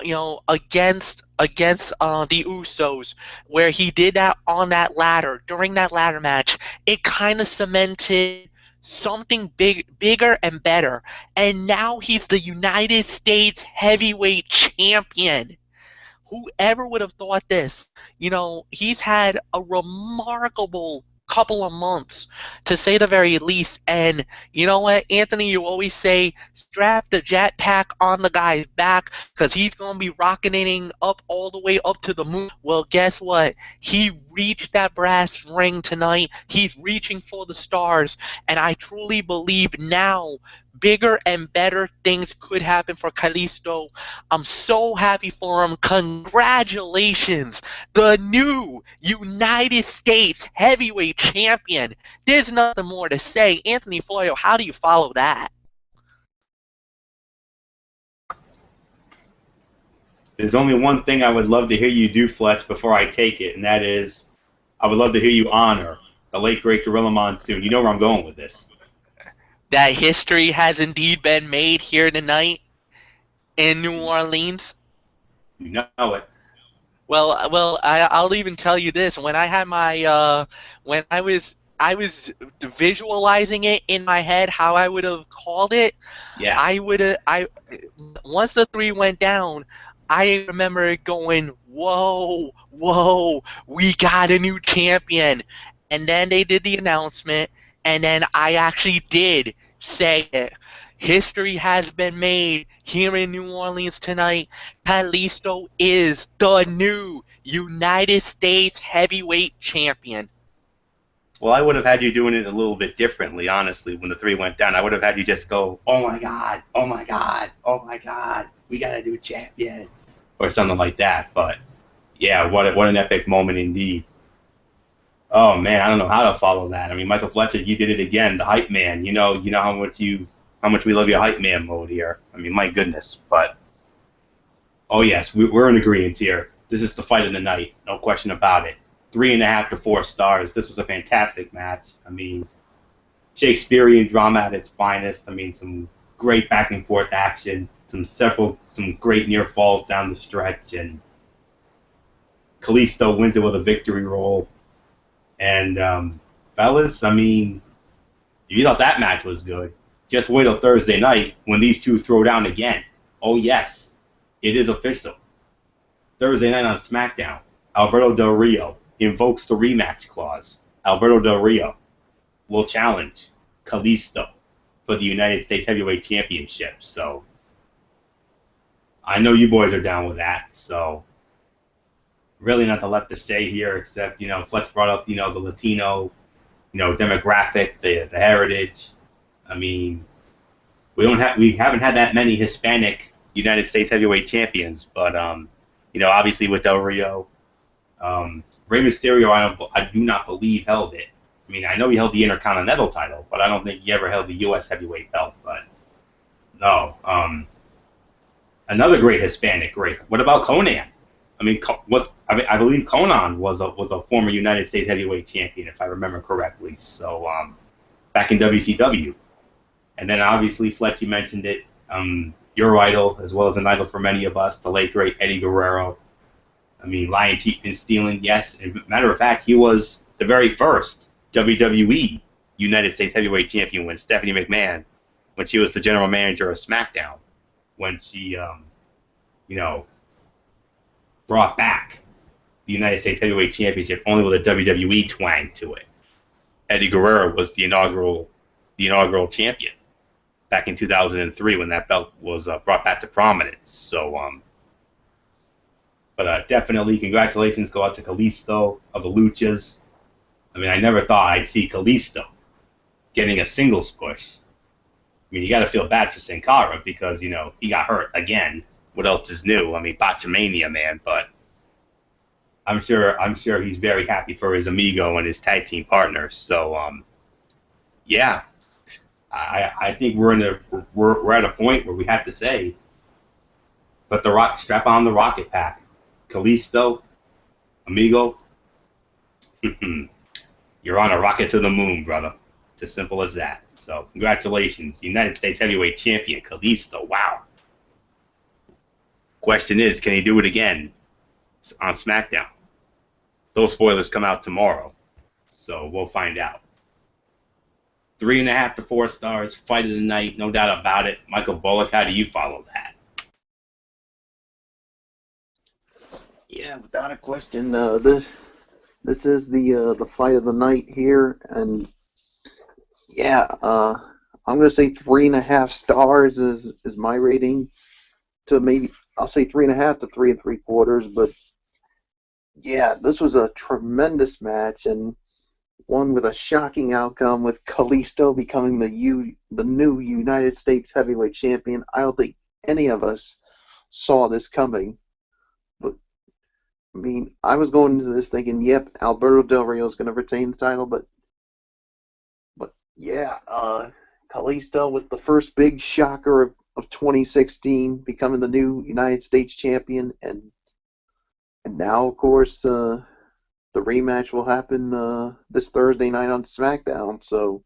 you know, against the Usos, where he did that on that ladder, during that ladder match, it kind of cemented something bigger and better. And now he's the United States heavyweight champion. Whoever would have thought this? You know, he's had a remarkable couple of months, to say the very least. And you know what, Anthony, you always say strap the jetpack on the guy's back because he's going to be rocketing up all the way up to the moon. Well, guess what? He reached that brass ring tonight. He's reaching for the stars, and I truly believe now bigger and better things could happen for Kalisto. I'm so happy for him. Congratulations, the new United States heavyweight champion. There's nothing more to say. Anthony Florio, how do you follow that? There's only one thing I would love to hear you do, Fletch, before I take it, and that is I would love to hear you honor the late, great Gorilla Monsoon. You know where I'm going with this. That history has indeed been made here tonight in New Orleans. You know it. Well, I'll even tell you this. When I had my, when I was visualizing it in my head, how I would have called it. Yeah. Once the 3 went down, I remember going, whoa, we got a new champion. And then they did the announcement, and then I actually did say it. History has been made here in New Orleans tonight. Kalisto is the new United States heavyweight champion. Well, I would have had you doing it a little bit differently, honestly, when the 3 went down. I would have had you just go, oh my God, oh my God, oh my God, we got a new champion, or something like that. But, yeah, what an epic moment indeed. Oh, man, I don't know how to follow that. I mean, Michael Fletcher, you did it again, the hype man. You know how much we love your hype man mode here. I mean, my goodness. But, oh, yes, we're in agreement here. This is the fight of the night, no question about it. 3.5 to 4 stars. This was a fantastic match. I mean, Shakespearean drama at its finest. I mean, some great back and forth action, some great near falls down the stretch, and Kalisto wins it with a victory roll. And fellas, I mean, if you thought that match was good, just wait till Thursday night when these two throw down again. Oh yes, it is official. Thursday night on SmackDown, Alberto Del Rio invokes the rematch clause. Alberto Del Rio will challenge Kalisto for the United States Heavyweight Championship. So I know you boys are down with that. So really not a lot to say here, except Fletch brought up the Latino demographic, the heritage. I mean, we haven't had that many Hispanic United States Heavyweight Champions, but obviously with Del Rio, Rey Mysterio, I do not believe held it. I mean, I know he held the Intercontinental title, but I don't think he ever held the U.S. Heavyweight belt. But no, another great Hispanic. Great. What about Conan? I mean, I believe Conan was a former United States Heavyweight Champion, if I remember correctly. So back in WCW, and then obviously Fletch, you mentioned it. Your idol, as well as an idol for many of us, the late great Eddie Guerrero. I mean, lying, cheating, and stealing. Yes, as a matter of fact, he was the very first WWE United States Heavyweight Champion when Stephanie McMahon, when she was the general manager of SmackDown, when she, brought back the United States Heavyweight Championship only with a WWE twang to it. Eddie Guerrero was the inaugural champion back in 2003 when that belt was brought back to prominence. So, but definitely congratulations go out to Kalisto of the Luchas. I mean, I never thought I'd see Kalisto getting a singles push. I mean, you got to feel bad for Sin Cara because, he got hurt again. What else is new? I mean, Botchamania, man. But I'm sure he's very happy for his amigo and his tag team partners. So, yeah, I think we're at a point where we have to say, but strap on the rocket pack, Kalisto, amigo. You're on a rocket to the moon, brother. It's as simple as that. So, congratulations, United States Heavyweight Champion Kalisto. Wow. Question is, can he do it again on SmackDown? Those spoilers come out tomorrow, so we'll find out. 3.5 to 4 stars, fight of the night, no doubt about it. Michael Bullock, how do you follow that? Yeah, without a question. This is the fight of the night here, and yeah, I'm gonna say 3.5 stars is my rating. To maybe I'll say 3.5 to 3 3/4, but yeah, this was a tremendous match and one with a shocking outcome with Kalisto becoming the new United States Heavyweight Champion. I don't think any of us saw this coming. But I mean, I was going into this thinking, yep, Alberto Del Rio is going to retain the title, but yeah, Kalisto with the first big shocker of 2016, becoming the new United States Champion, and now, of course, the rematch will happen this Thursday night on SmackDown. So,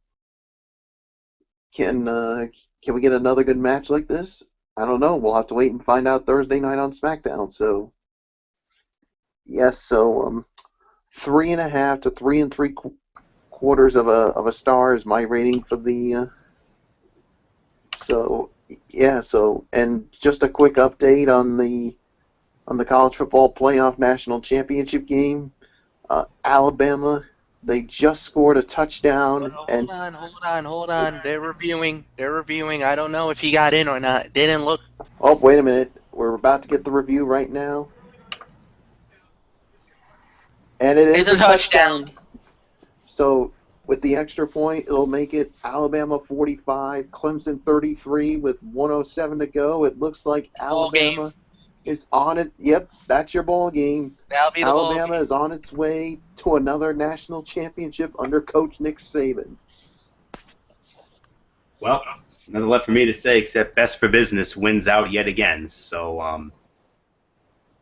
can we get another good match like this? I don't know. We'll have to wait and find out Thursday night on SmackDown. So, yes. So, 3.5 to 3 3/4 of a star is my rating for the. So yeah. So, and just a quick update on the college football playoff national championship game. Alabama, they just scored a touchdown. Hold on. They're reviewing. I don't know if he got in or not. Didn't look. Oh, wait a minute. We're about to get the review right now. And it is It's a touchdown. So, with the extra point, it'll make it Alabama 45, Clemson 33 with 1:07 to go. It looks like Alabama is on it. Yep, that's your ball game. That'll be the Alabama ball game. is on its way to another national championship under Coach Nick Saban. Well, nothing left for me to say except best for business wins out yet again. So,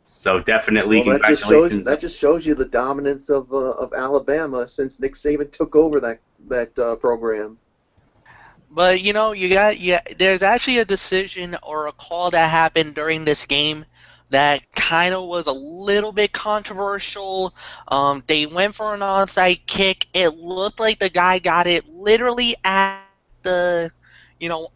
so definitely congratulations. That just shows you the dominance of Alabama since Nick Saban took over that program. But there's actually a decision or a call that happened during this game that kind of was a little bit controversial. They went for an onside kick. It looked like the guy got it literally at the,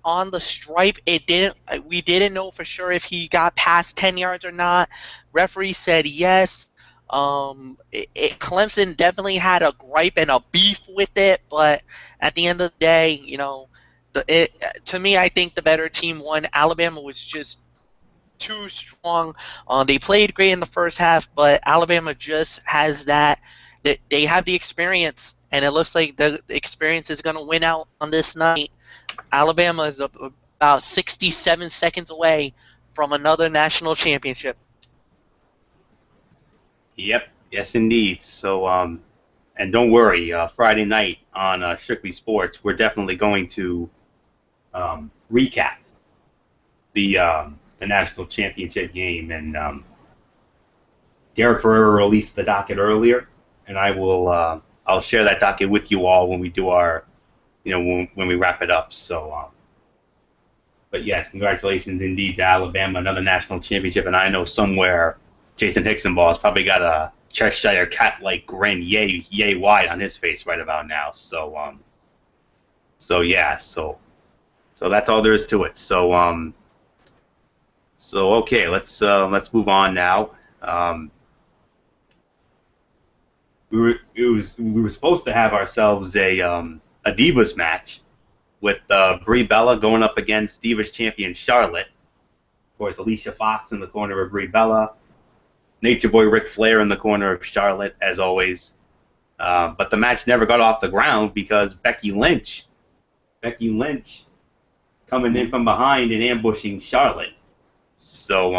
on the stripe. We didn't know for sure if he got past 10 yards or not. Referee said yes. Clemson definitely had a gripe and a beef with it, but at the end of the day, to me, I think the better team won. Alabama was just too strong. They played great in the first half, but Alabama just has that. They have the experience, and it looks like the experience is going to win out on this night. Alabama is about 67 seconds away from another national championship. Yep. Yes, indeed. So, and don't worry, Friday night on Strictly Sports, we're definitely going to recap the national championship game. And Derek Ferrer released the docket earlier, and I'll share that docket with you all when we do our, when we wrap it up. So, but yes, congratulations indeed to Alabama, another national championship. And I know somewhere Jason Hicksonball has probably got a Cheshire cat-like grin, yay wide on his face right about now. So yeah, so that's all there is to it. So okay, let's move on now. We were supposed to have ourselves a Divas match with Brie Bella going up against Divas champion Charlotte. Of course, Alicia Fox in the corner of Brie Bella, Nature Boy Ric Flair in the corner of Charlotte, as always. But the match never got off the ground because Becky Lynch coming in from behind and ambushing Charlotte. So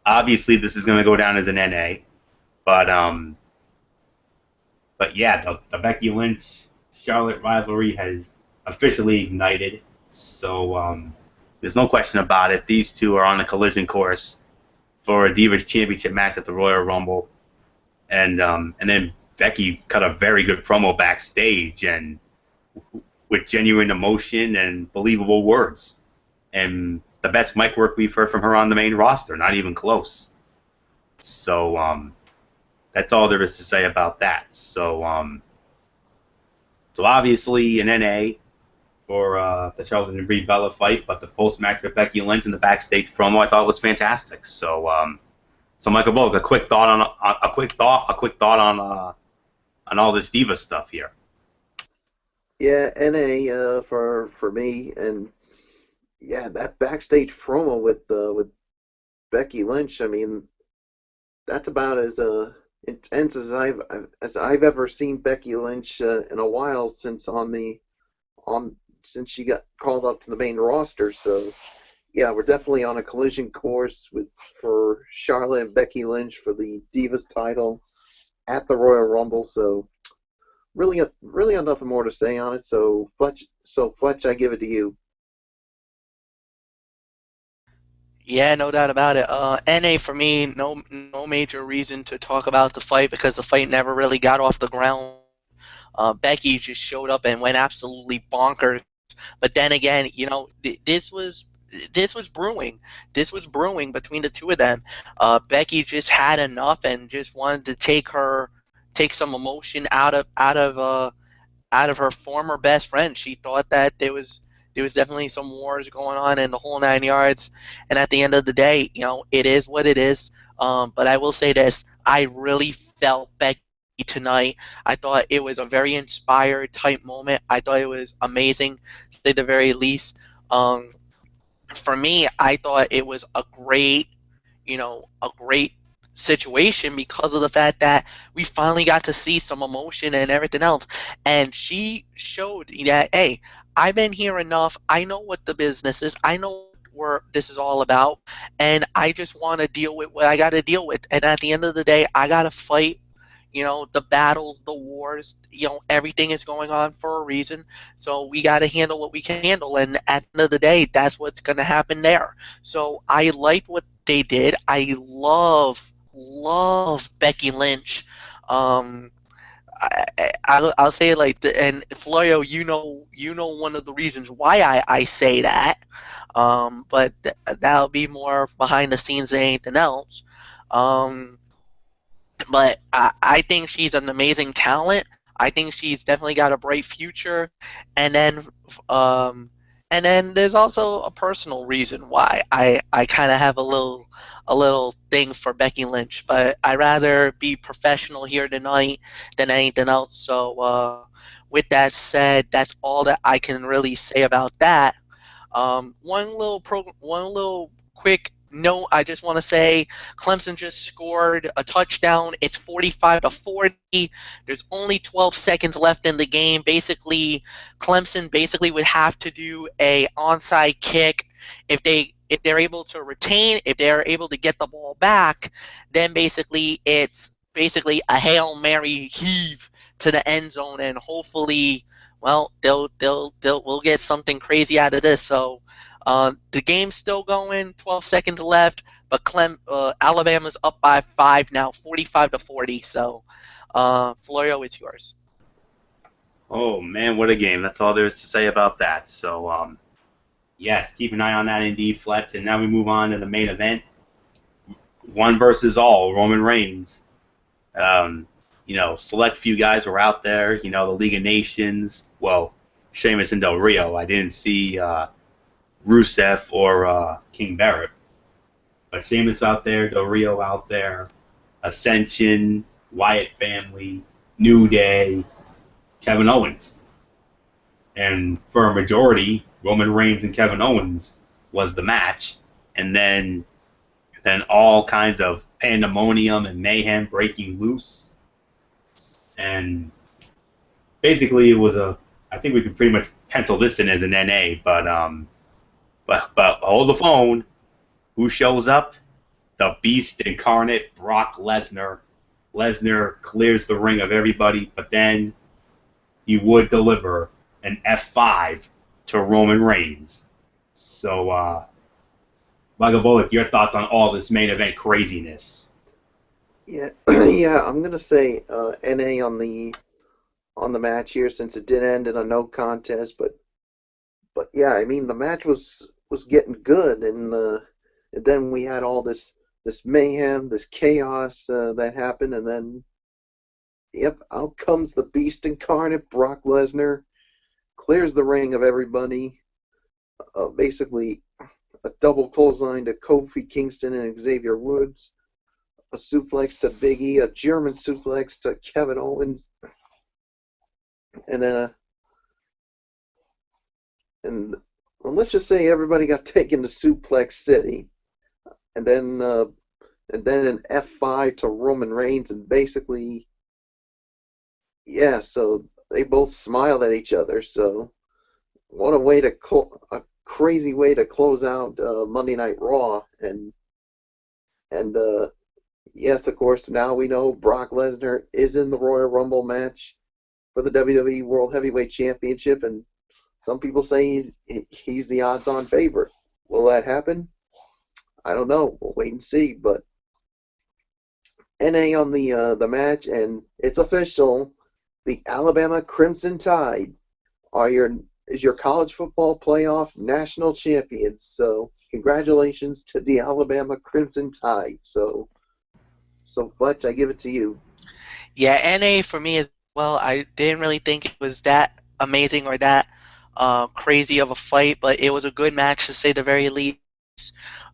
obviously this is going to go down as an NA, but yeah, the Becky Lynch Charlotte rivalry has officially ignited. So there's no question about it. These two are on a collision course for a Divas Championship match at the Royal Rumble, and then Becky cut a very good promo backstage and with genuine emotion and believable words, and the best mic work we've heard from her on the main roster, not even close. So that's all there is to say about that. So obviously an NA for the Charlotte and Brie Bella fight, but the post-match with Becky Lynch and the backstage promo I thought was fantastic. So Michael Bullock, a quick thought on all this Diva stuff here. Yeah, NA for me, and yeah, that backstage promo with Becky Lynch. I mean, that's about as intense as I've ever seen Becky Lynch in a while since since she got called up to the main roster. So yeah, we're definitely on a collision course for Charlotte and Becky Lynch for the Divas title at the Royal Rumble. So really have nothing more to say on it. So Fletch, I give it to you. Yeah, no doubt about it. NA for me, no major reason to talk about the fight because the fight never really got off the ground. Becky just showed up and went absolutely bonkers. But then again, this was brewing. This was brewing between the two of them. Becky just had enough and just wanted to take some emotion out of her former best friend. She thought that there was definitely some wars going on in the whole 9 yards. And at the end of the day, it is what it is. But I will say this: I really felt Becky tonight. I thought it was a very inspired type moment. I thought it was amazing, to say the very least. For me, I thought it was a great situation because of the fact that we finally got to see some emotion and everything else. And she showed that, hey, I've been here enough. I know what the business is. I know where this is all about. And I just want to deal with what I got to deal with. And at the end of the day, I got to fight. The battles, the wars, everything is going on for a reason. So we got to handle what we can handle. And at the end of the day, that's what's going to happen there. So I liked what they did. I love Becky Lynch. I'll say it like and Florio, one of the reasons why I say that. But that'll be more behind the scenes than anything else. But I think she's an amazing talent. I think she's definitely got a bright future. And then there's also a personal reason why I kind of have a thing for Becky Lynch. But I'd rather be professional here tonight than anything else. So with that said, that's all that I can really say about that. One little quick note. I just want to say, Clemson just scored a touchdown. It's 45-40. There's only 12 seconds left in the game. Basically, Clemson would have to do a onside kick if they're able to retain. If they're able to get the ball back, then basically it's basically a Hail Mary heave to the end zone, and hopefully, well, we'll get something crazy out of this. So the game's still going, 12 seconds left, but Alabama's up by 5 now, 45-40. So Florio, it's yours. Oh man, what a game! That's all there is to say about that. So yes, keep an eye on that indeed, Fletch. And now we move on to the main event. One versus all, Roman Reigns. Select few guys were out there. The League of Nations. Well, Sheamus and Del Rio. I didn't see Rusev or King Barrett. But Sheamus out there, Del Rio out there, Ascension, Wyatt family, New Day, Kevin Owens. And for a majority, Roman Reigns and Kevin Owens was the match. And then all kinds of pandemonium and mayhem breaking loose. And basically it was I think we could pretty much pencil this in as an NA, but hold the phone. Who shows up? The Beast incarnate, Brock Lesnar. Lesnar clears the ring of everybody, but then he would deliver an F5 to Roman Reigns. So, Michael Bullock, your thoughts on all this main event craziness? Yeah, yeah, I'm gonna say NA on the match here, since it did end in a no contest. But yeah, I mean, the match was getting good, and then we had all this mayhem, this chaos that happened, and then yep, out comes the Beast incarnate, Brock Lesnar, clears the ring of everybody. Basically, a double clothesline to Kofi Kingston and Xavier Woods, a suplex to Big E, a German suplex to Kevin Owens, and then well, let's just say everybody got taken to Suplex City, and then an F5 to Roman Reigns, and basically, yeah, so they both smiled at each other. So what a crazy way to close out Monday Night Raw, and yes, of course, now we know Brock Lesnar is in the Royal Rumble match for the WWE World Heavyweight Championship, and some people say he's the odds-on favorite. Will that happen? I don't know. We'll wait and see. But NA on the match, and it's official. The Alabama Crimson Tide is your college football playoff national champions. So congratulations to the Alabama Crimson Tide. So Fletch, I give it to you. Yeah, NA for me as well. I didn't really think it was that amazing or that crazy of a fight, but it was a good match to say the very least.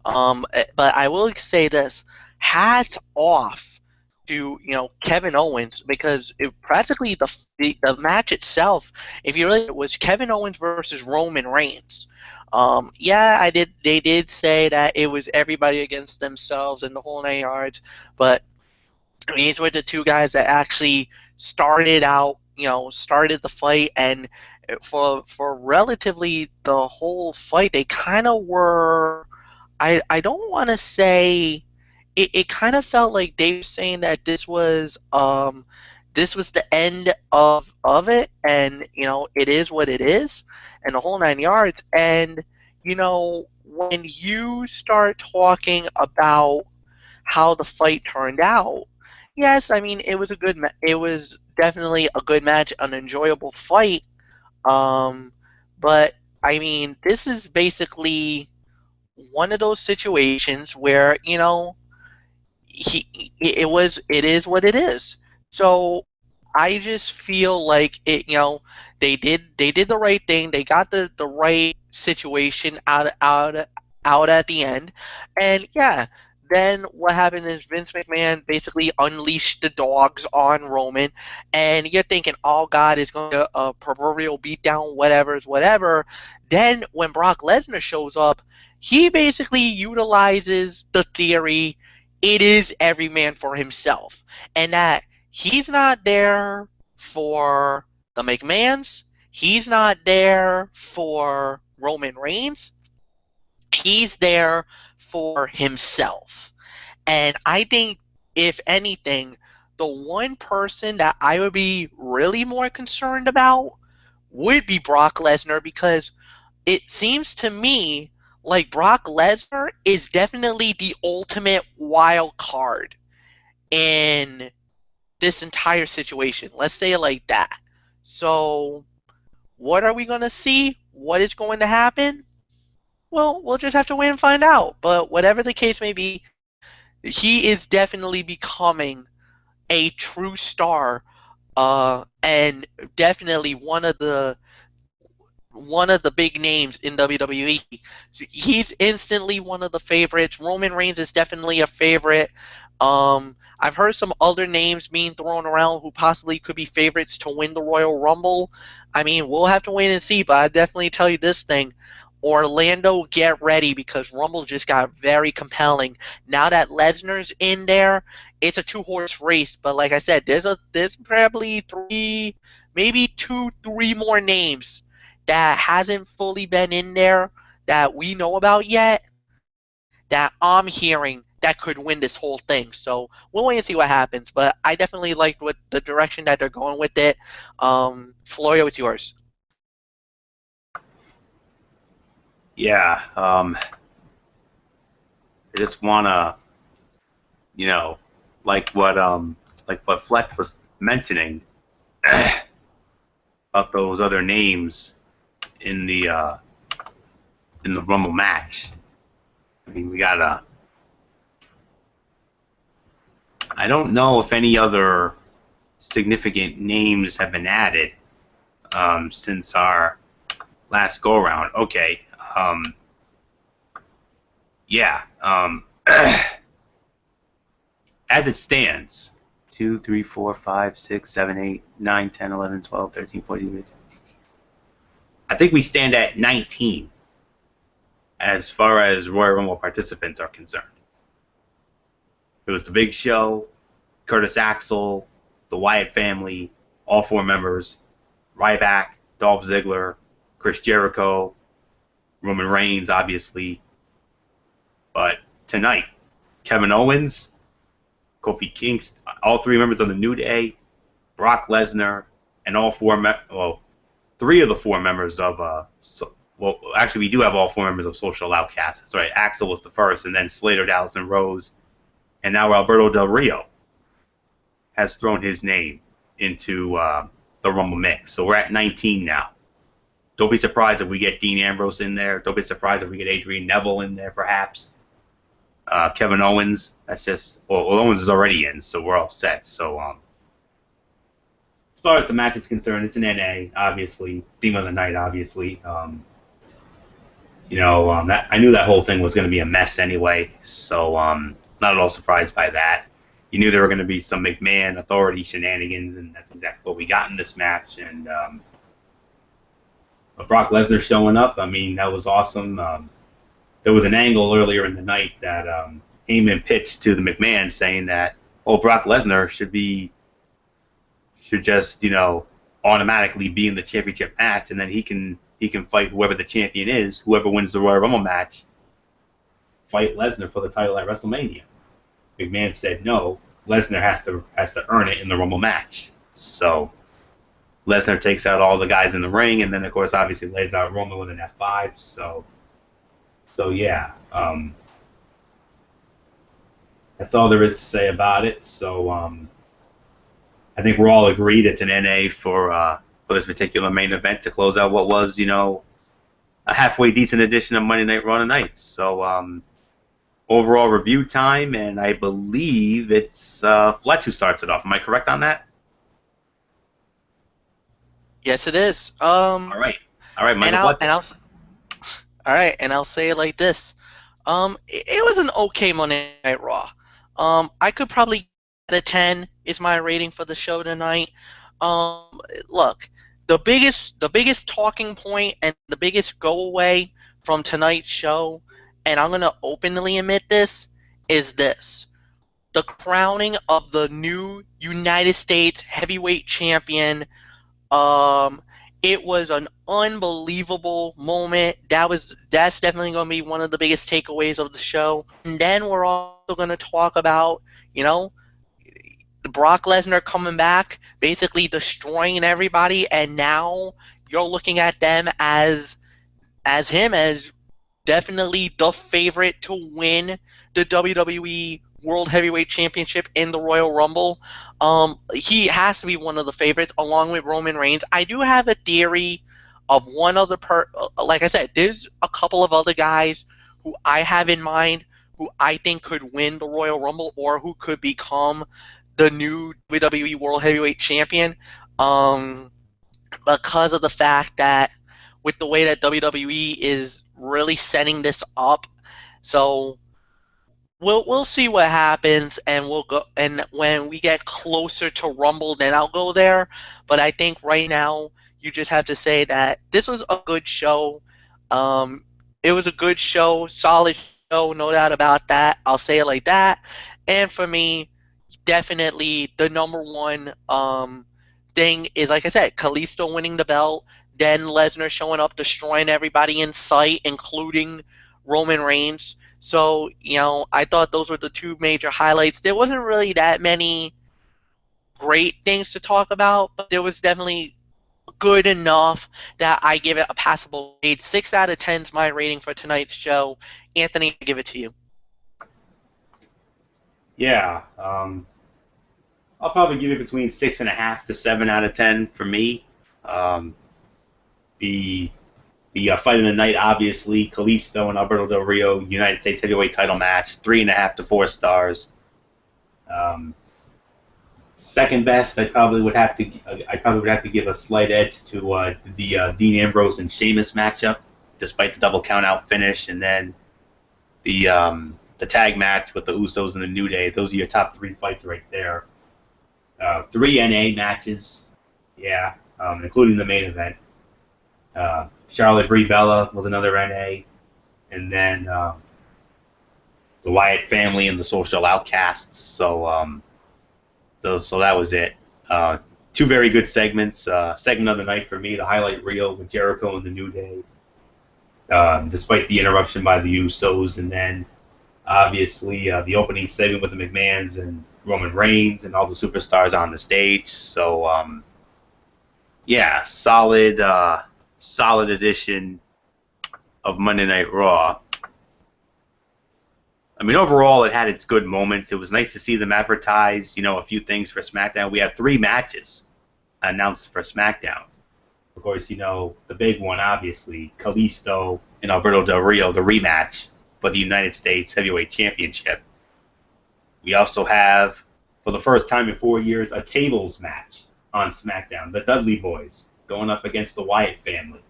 But I will say this: hats off to Kevin Owens, because practically the match itself, if you really, it was Kevin Owens versus Roman Reigns. Yeah, they did say that it was everybody against themselves and the whole 9 yards, but these were the two guys that actually started the fight, and for relatively the whole fight, they kind of were. I don't want to say it kind of felt like they were saying that this was the end of it, and it is what it is, and the whole 9 yards. And when you start talking about how the fight turned out, yes, I mean, it was definitely a good match, an enjoyable fight. But I mean, this is basically one of those situations where it is what it is. So I just feel like they did the right thing. They got the right situation out at the end, and yeah, then what happened is Vince McMahon basically unleashed the dogs on Roman, and you're thinking, oh God, is going to a proverbial beatdown, whatever. Then when Brock Lesnar shows up, he basically utilizes the theory, it is every man for himself, and that he's not there for the McMahons, he's not there for Roman Reigns, he's there for himself. And I think, if anything, the one person that I would be really more concerned about would be Brock Lesnar, because it seems to me like Brock Lesnar is definitely the ultimate wild card in this entire situation. Let's say it like that. So, what are we going to see? What is going to happen? Well, we'll just have to wait and find out. But whatever the case may be, he is definitely becoming a true star, and definitely one of the big names in WWE. So he's instantly one of the favorites. Roman Reigns is definitely a favorite. I've heard some other names being thrown around who possibly could be favorites to win the Royal Rumble. I mean, we'll have to wait and see, but I definitely tell you this thing. Orlando, get ready, because Rumble just got very compelling. Now that Lesnar's in there, it's a two-horse race. But like I said, there's probably maybe 2, 3 more names that hasn't fully been in there that we know about yet, that I'm hearing that could win this whole thing. So we'll wait and see what happens. But I definitely liked what the direction that they're going with it. Florio, it's yours. Yeah, I just wanna, like what Fleck was mentioning about those other names in the Rumble match. I mean, we gotta. I don't know if any other significant names have been added since our last go around. Okay. Yeah. As it stands, 2, 3, 4, 5, 6, 7, 8, 9, 10, 11, 12, 13, 14, 15. I think we stand at 19 as far as Royal Rumble participants are concerned. It was the Big Show, Curtis Axel, the Wyatt family, all 4 members, Ryback, Dolph Ziggler, Chris Jericho, Roman Reigns, obviously. But tonight, Kevin Owens, Kofi Kingston, all 3 members of the New Day, Brock Lesnar, and all 3 of the 4 members of actually we do have all 4 members of Social Outcasts. That's right. Axel was the first, and then Slater, Dallas, and Rose, and now Alberto Del Rio has thrown his name into the Rumble mix. So we're at 19 now. Don't be surprised if we get Dean Ambrose in there. Don't be surprised if we get Adrian Neville in there, perhaps. Kevin Owens. That's just Owens is already in, so we're all set. So as far as the match is concerned, it's an NA, obviously. Theme of the night, obviously. I knew that whole thing was going to be a mess anyway, so not at all surprised by that. You knew there were going to be some McMahon authority shenanigans, and that's exactly what we got in this match. And Brock Lesnar showing up, I mean, that was awesome. There was an angle earlier in the night that Heyman pitched to the McMahon saying that, Brock Lesnar should just, automatically be in the championship match, and then he can fight whoever the champion is, whoever wins the Royal Rumble match, fight Lesnar for the title at WrestleMania. McMahon said no, Lesnar has to earn it in the Rumble match. So Lesnar takes out all the guys in the ring, and then of course obviously lays out Roman with an F5. So yeah, that's all there is to say about it. So I think we're all agreed it's an NA for this particular main event to close out what was, a halfway decent edition of Monday Night Raw tonight. So overall review time, and I believe it's Fletch who starts it off. Am I correct on that? Yes, it is. All right, Michael. All right, and I'll say it like this. It was an okay Monday Night Raw. I could probably get a 10 is my rating for the show tonight. Look, the biggest talking point and the biggest go away from tonight's show, and I'm gonna openly admit this, is this: the crowning of the new United States Heavyweight Champion. Um, it was an unbelievable moment. That's definitely going to be one of the biggest takeaways of the show. And then we're also going to talk about, you know, Brock Lesnar coming back, basically destroying everybody, and now you're looking at them as him as definitely the favorite to win the WWE World Heavyweight Championship in the Royal Rumble. He has to be one of the favorites, along with Roman Reigns. I do have a theory of one other like I said, there's a couple of other guys who I have in mind who I think could win the Royal Rumble or who could become the new WWE World Heavyweight Champion. Because of the fact that with the way that WWE is really setting this up. So we'll see what happens, and we'll go. And when we get closer to Rumble, then I'll go there. But I think right now you just have to say that this was a good show. It was a good show, solid show, no doubt about that. I'll say it like that. And for me, definitely the number one thing is, like I said, Kalisto winning the belt, then Lesnar showing up, destroying everybody in sight, including Roman Reigns. So, I thought those were the two major highlights. There wasn't really that many great things to talk about, but there was definitely good enough that I give it a passable grade. 6 out of 10 is my rating for tonight's show. Anthony, I give it to you. Yeah, I'll probably give it between 6.5 to 7 out of 10 for me. The fight of the night, obviously, Kalisto and Alberto Del Rio, United States Heavyweight Title match, 3.5 to 4 stars. Second best, I probably would have to give a slight edge to the Dean Ambrose and Sheamus matchup, despite the double countout finish, and then the tag match with the Usos and the New Day. Those are your top 3 fights right there. 3 NA matches, yeah, including the main event. Charlotte Brie Bella was another NA, and then the Wyatt family and the Social Outcasts. So that was it. 2 very good segments. Segment of the night for me, the highlight reel with Jericho and the New Day, despite the interruption by the Usos, and then obviously the opening segment with the McMahons and Roman Reigns and all the superstars on the stage. So yeah, solid edition of Monday Night Raw. I mean, overall, it had its good moments. It was nice to see them advertise, a few things for SmackDown. We had 3 matches announced for SmackDown. Of course, the big one, obviously, Kalisto and Alberto Del Rio, the rematch for the United States Heavyweight Championship. We also have, for the first time in 4 years, a tables match on SmackDown. The Dudley Boys going up against the Wyatt family.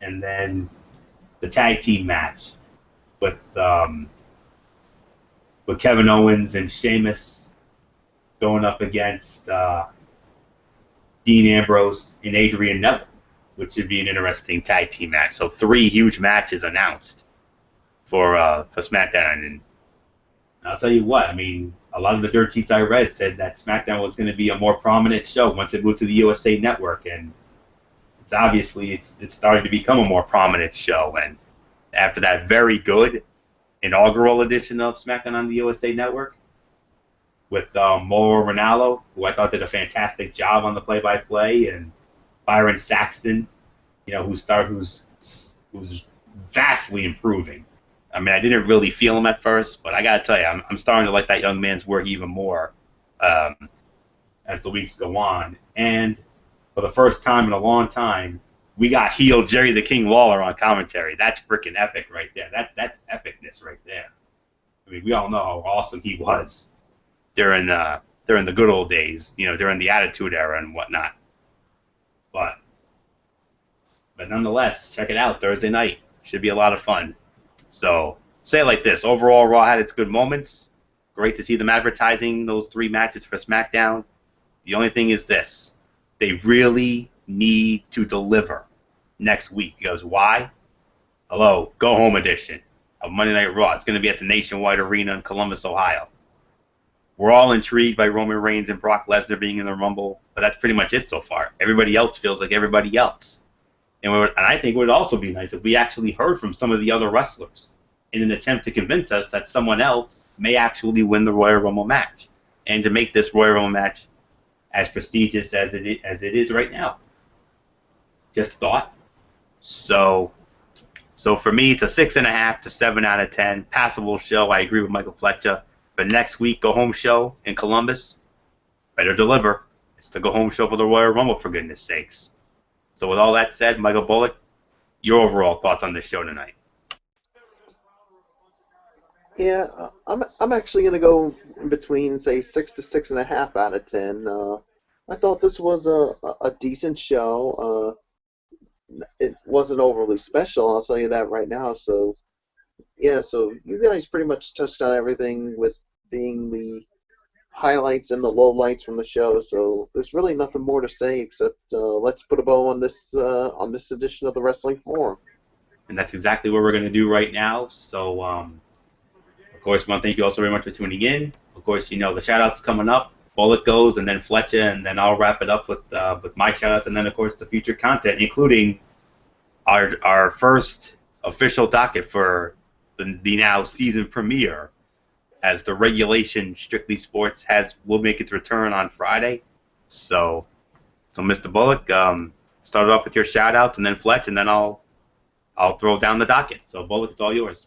And then the tag team match with Kevin Owens and Sheamus going up against Dean Ambrose and Adrian Neville, which should be an interesting tag team match. So 3 huge matches announced for SmackDown. And I'll tell you what, I mean, a lot of the dirt sheets I read said that SmackDown was going to be a more prominent show once it moved to the USA Network, and it's starting to become a more prominent show. And after that very good inaugural edition of SmackDown on the USA Network with Mauro Ranallo, who I thought did a fantastic job on the play-by-play, and Byron Saxton, who's vastly improving. I mean, I didn't really feel him at first, but I gotta tell you, I'm starting to like that young man's work even more as the weeks go on. And for the first time in a long time, we got heel Jerry the King Lawler on commentary. That's freaking epic right there. That's epicness right there. I mean, we all know how awesome he was during the good old days, during the Attitude Era and whatnot. But nonetheless, check it out Thursday night. Should be a lot of fun. So say it like this: overall, Raw had its good moments. Great to see them advertising those 3 matches for SmackDown. The only thing is this: they really need to deliver next week. Because why? Hello, go home edition of Monday Night Raw. It's going to be at the Nationwide Arena in Columbus, Ohio. We're all intrigued by Roman Reigns and Brock Lesnar being in the Rumble, but that's pretty much it so far. Everybody else feels like everybody else. And I think it would also be nice if we actually heard from some of the other wrestlers in an attempt to convince us that someone else may actually win the Royal Rumble match, and to make this Royal Rumble match as prestigious as it is right now. Just thought. So for me, it's a 6.5 to 7 out of 10. Passable show. I agree with Michael Fletcher. But next week, go home show in Columbus. Better deliver. It's the go home show for the Royal Rumble, for goodness sakes. So with all that said, Michael Bullock, your overall thoughts on this show tonight? Yeah, I'm actually gonna go in between, say, 6 to 6.5 out of 10. I thought this was a decent show. It wasn't overly special, I'll tell you that right now. So yeah, so you guys pretty much touched on everything with being the highlights and the lowlights from the show. So there's really nothing more to say except let's put a bow on this edition of the Wrestling Forum. And that's exactly what we're going to do right now. So, of course, I want to thank you all so very much for tuning in. Of course, you know the shout-outs coming up. Bullet goes, and then Fletcher, and then I'll wrap it up with my shout-outs, and then, of course, the future content, including our first official docket for the now season premiere, as the regulation Strictly Sports will make its return on Friday. So Mr. Bullock, start off with your shout-outs, and then Fletch, and then I'll throw down the docket. So Bullock, it's all yours.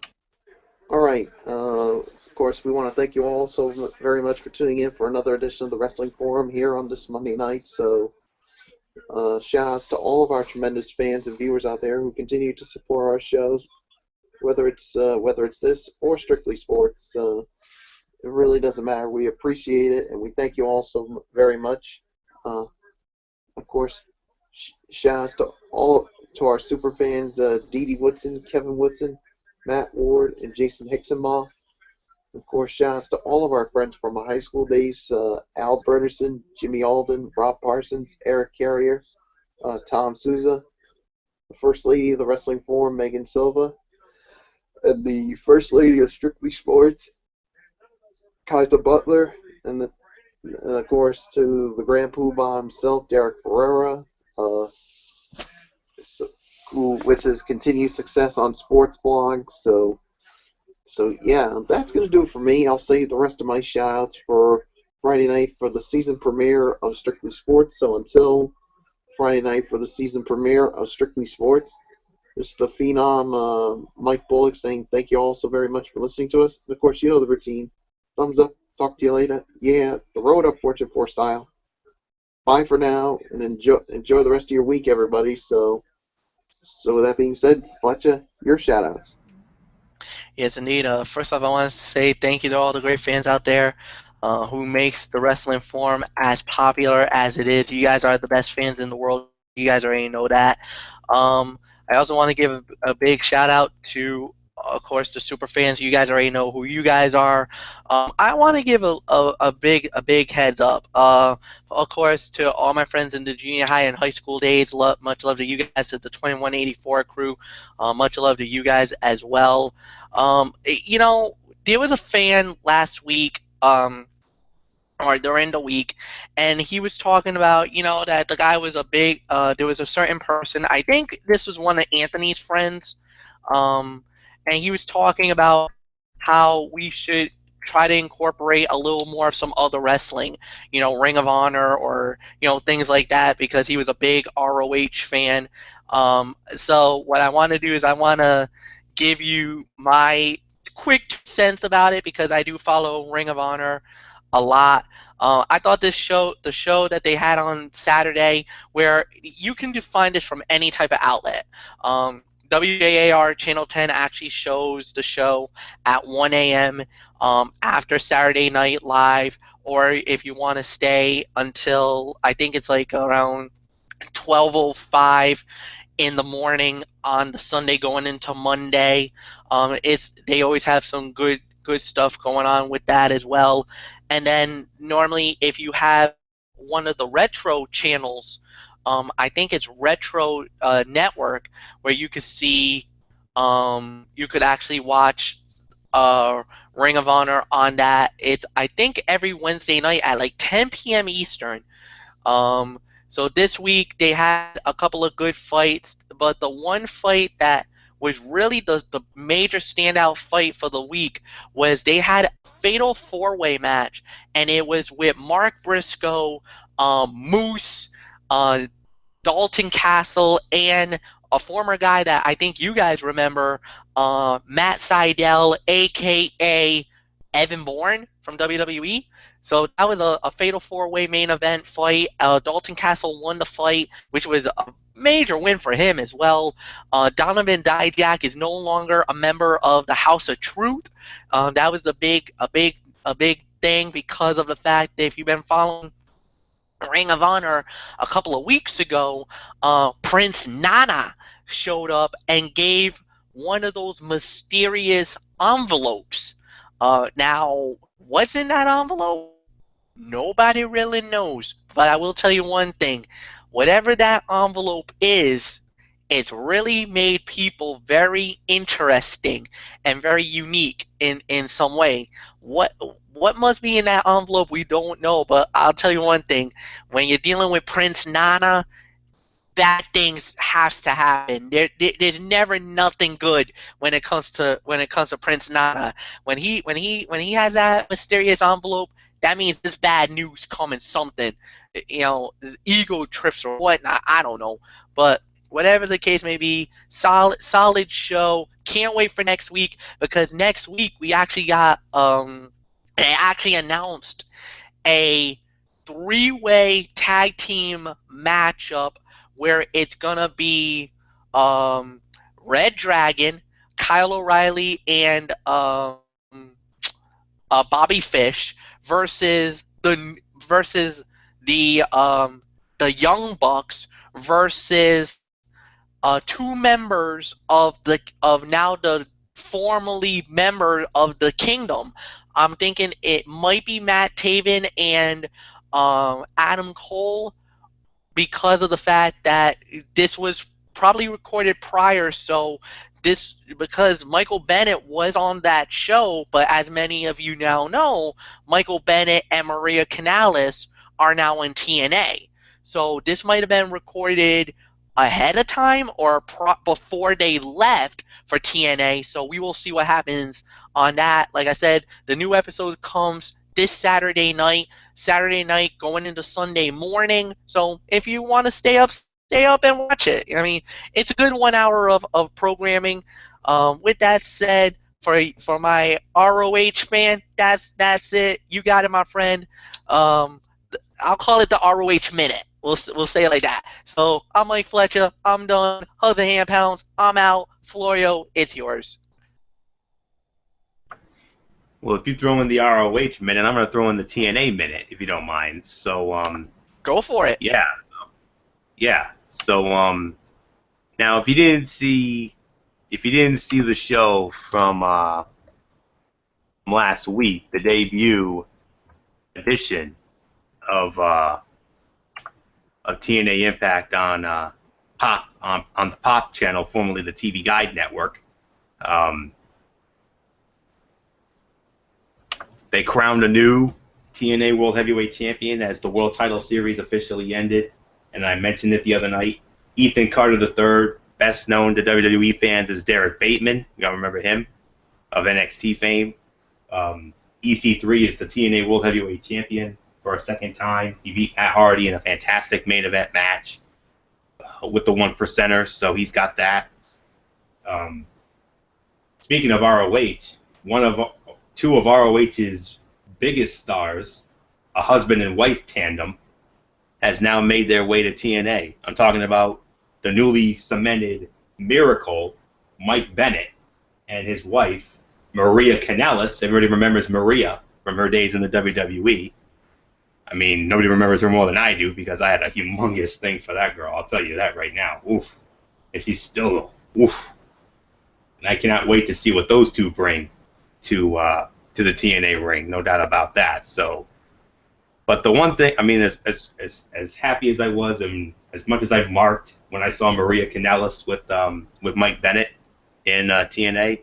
All right. Of course, we want to thank you all so very much for tuning in for another edition of the Wrestling Forum here on this Monday night. So shout outs to all of our tremendous fans and viewers out there who continue to support our shows, whether it's this or Strictly Sports. It really doesn't matter. We appreciate it, and we thank you all so very much. Of course, shout outs to our super fans, Dee Dee Woodson, Kevin Woodson, Matt Ward, and Jason Hicksonbaugh. Of course, shout-outs to all of our friends from my high school days, Al Berderson, Jimmy Alden, Rob Parsons, Eric Carrier, Tom Souza, the First Lady of the Wrestling Forum, Megan Silva, and the First Lady of Strictly Sports, Kaiser Butler, and of course to the Grand Poobah himself, Derek Ferreira, who with his continued success on sports blogs. So yeah, that's going to do it for me. I'll save the rest of my shout-outs for Friday night for the season premiere of Strictly Sports. So until Friday night for the season premiere of Strictly Sports, this is the Phenom, Mike Bullock, saying thank you all so very much for listening to us. And of course, you know the routine. Thumbs up. Talk to you later. Yeah, the road up, Fortune 4 style. Bye for now, and enjoy the rest of your week, everybody. So with that being said, Fletcher, your shout-outs. Yes, indeed. First off, I want to say thank you to all the great fans out there who makes the Wrestling Forum as popular as it is. You guys are the best fans in the world. You guys already know that. I also want to give a big shout out to, of course, the super fans. You guys already know who you guys are. I want to give a big heads up. Of course, to all my friends in the junior high and high school days. Much love to you guys, to the 2184 crew. Much love to you guys as well. You know, there was a fan last week. Or during the week, and he was talking about, you know, that the guy was there was a certain person, I think this was one of Anthony's friends, and he was talking about how we should try to incorporate a little more of some other wrestling, you know, Ring of Honor or, you know, things like that, because he was a big ROH fan. So what I want to do is I want to give you my quick 2 cents about it, because I do follow Ring of Honor a lot. I thought the show that they had on Saturday, where you can find this from any type of outlet. WJAR Channel 10 actually shows the show at 1 a.m. After Saturday Night Live, or if you want to stay until, I think it's like around 12:05 in the morning on the Sunday going into Monday. They always have some good stuff going on with that as well. And then normally if you have one of the retro channels, I think it's Retro Network, where you could see you could actually watch Ring of Honor on that. It's I think every Wednesday night at like 10 p.m. Eastern. So this week they had a couple of good fights, but the one fight that was really the major standout fight for the week was they had a fatal four-way match, and it was with Mark Briscoe, Moose, Dalton Castle, and a former guy that I think you guys remember, Matt Sydal, a.k.a. Evan Bourne from WWE. So that was a fatal four-way main event fight. Dalton Castle won the fight, which was a major win for him as well. Donovan Dijak is no longer a member of the House of Truth. That was a big thing because of the fact that if you've been following Ring of Honor a couple of weeks ago, Prince Nana showed up and gave one of those mysterious envelopes. Now, what's in that envelope? Nobody really knows. But I will tell you one thing. Whatever that envelope is, it's really made people very interesting and very unique in some way. What must be in that envelope, we don't know, but I'll tell you one thing. When you're dealing with Prince Nana, bad things has to happen. There's never nothing good when it comes to Prince Nana. When he has that mysterious envelope, that means there's bad news coming. Something, his ego trips or whatnot. I don't know, but whatever the case may be, solid show. Can't wait for next week, because next week we actually got they actually announced a three-way tag team matchup where it's gonna be Red Dragon, Kyle O'Reilly, and Bobby Fish versus the Young Bucks versus two members of now the formerly member of the Kingdom. I'm thinking it might be Matt Taven and Adam Cole, because of the fact that this was probably recorded prior. So because Michael Bennett was on that show, but as many of you now know, Michael Bennett and Maria Kanellis are now in TNA. So this might have been recorded ahead of time or before they left for TNA. So we will see what happens on that. Like I said, the new episode comes this Saturday night going into Sunday morning. So if you want to stay up and watch it. I mean, it's a good 1 hour of programming. With that said, for my ROH fan, that's it. You got it, my friend. I'll call it the ROH minute. We'll say it like that. So I'm Mike Fletcher. I'm done. Hugs and hand pounds. I'm out. Florio, it's yours. Well, if you throw in the ROH minute, I'm going to throw in the TNA minute, if you don't mind. So, go for it. Yeah. So, now if you didn't see the show from last week, the debut edition of TNA Impact on Pop on the Pop channel, formerly the TV Guide Network. They crowned a new TNA World Heavyweight Champion as the World Title Series officially ended, and I mentioned it the other night. Ethan Carter III, best known to WWE fans as Derek Bateman. You gotta remember him, of NXT fame. EC3 is the TNA World Heavyweight Champion for a second time. He beat Matt Hardy in a fantastic main event match with the One Percenters, so he's got that. Speaking of ROH, two of ROH's biggest stars, a husband and wife tandem, has now made their way to TNA. I'm talking about the newly cemented Miracle, Mike Bennett, and his wife, Maria Kanellis. Everybody remembers Maria from her days in the WWE. I mean, nobody remembers her more than I do, because I had a humongous thing for that girl. I'll tell you that right now. Oof. and she's still oof. And I cannot wait to see what those two bring to the TNA ring. No doubt about that. So, but the one thing, I mean, as happy as I was, and as much as I've marked when I saw Maria Kanellis with Mike Bennett in TNA,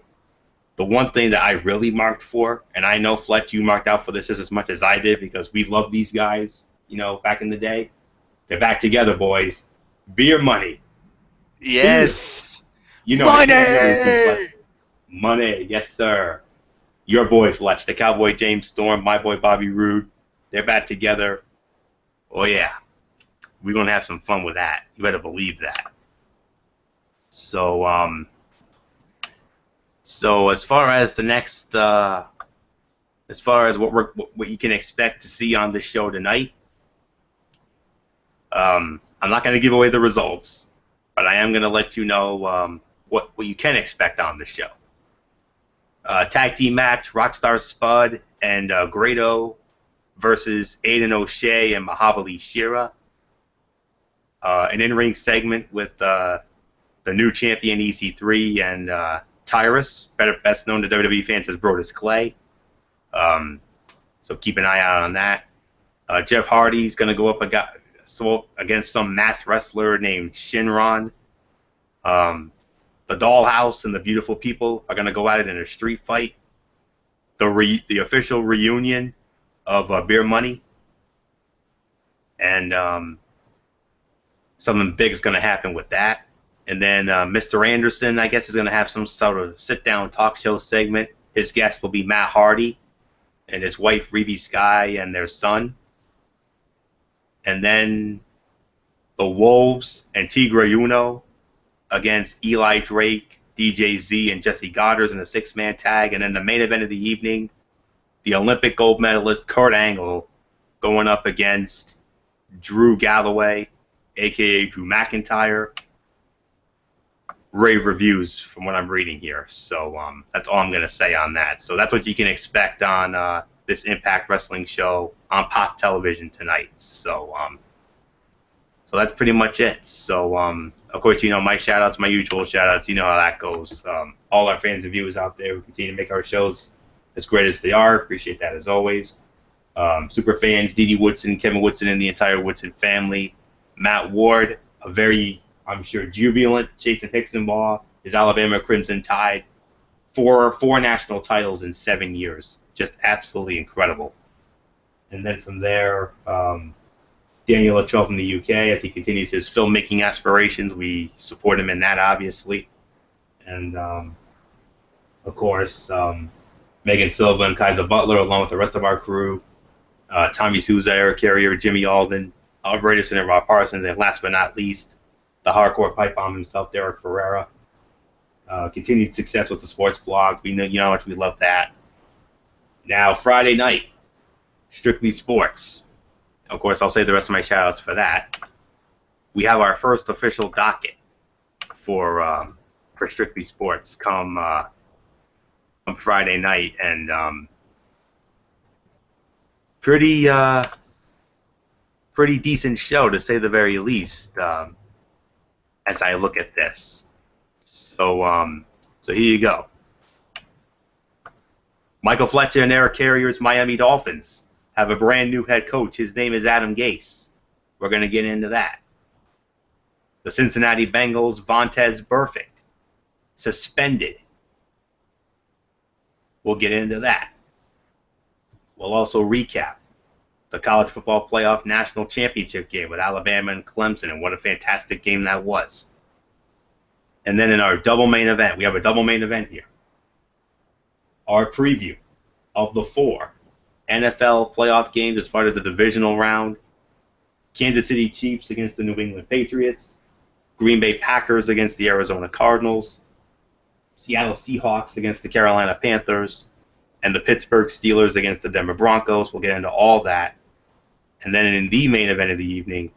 the one thing that I really marked for, and I know Fletch, you marked out for this just as much as I did because we loved these guys, you know, back in the day. They're back together, boys. Beer Money. Yes. You know, Money. Money, yes sir. Your boy Fletch, the Cowboy James Storm, my boy Bobby Roode. They're back together. Oh yeah, we're gonna have some fun with that. You better believe that. So so as far as the next, as far as what you can expect to see on this show tonight, I'm not going to give away the results, but I am going to let you know what you can expect on the show. Tag team match: Rockstar Spud and Grado versus Aiden O'Shea and Mahabali Shera. An in-ring segment with the new champion EC3 and Tyrus, best known to WWE fans as Brodus Clay. So keep an eye out on that. Jeff Hardy's going to go up against some masked wrestler named Shinron. The Dollhouse and the Beautiful People are going to go at it in a street fight. The official reunion of Beer Money. And something big is going to happen with that. And then Mr. Anderson, I guess, is going to have some sort of sit-down talk show segment. His guest will be Matt Hardy and his wife, Reby Sky, and their son. And then the Wolves and Tigre Uno against Eli Drake, DJ Z, and Jesse Goddard in a six-man tag. And then the main event of the evening, the Olympic gold medalist Kurt Angle going up against Drew Galloway, a.k.a. Drew McIntyre. Rave reviews from what I'm reading here. So that's all I'm going to say on that. So that's what you can expect on this Impact Wrestling show on Pop Television tonight. So so that's pretty much it. So, of course, you know, my shout-outs, my usual shout-outs, you know how that goes. All our fans and viewers out there who continue to make our shows as great as they are, appreciate that as always. Super fans, Dee Dee Woodson, Kevin Woodson, and the entire Woodson family. Matt Ward, a very, I'm sure, jubilant Jason Hixenbaugh, his Alabama Crimson Tide. Four national titles in 7 years. Just absolutely incredible. And then from there, Daniel Luttrell from the UK, as he continues his filmmaking aspirations. We support him in that, obviously. And, of course, Megan Silva and Kaiser Butler, along with the rest of our crew. Tommy Souza, Eric Carrier, Jimmy Alden, Al Bradison, and Rob Parsons. And last but not least, the hardcore pipe bomb himself, Derek Ferreira. Continued success with the sports blog. We know, you know how much we love that. Now, Friday night, Strictly Sports. Of course, I'll save the rest of my shout-outs for that. We have our first official docket for Strictly Sports come Friday night, and pretty decent show to say the very least. As I look at this, so here you go. Michael Fletcher and Eric Carrier's Miami Dolphins have a brand new head coach. His name is Adam Gase. We're going to get into that. The Cincinnati Bengals, Vontaze Burfict, suspended. We'll get into that. We'll also recap the College Football Playoff National Championship game with Alabama and Clemson, and what a fantastic game that was. And then in our double main event, we have a double main event here. Our preview of the 4 NFL playoff games as part of the divisional round. Kansas City Chiefs against the New England Patriots. Green Bay Packers against the Arizona Cardinals. Seattle Seahawks against the Carolina Panthers. And the Pittsburgh Steelers against the Denver Broncos. We'll get into all that. And then in the main event of the evening,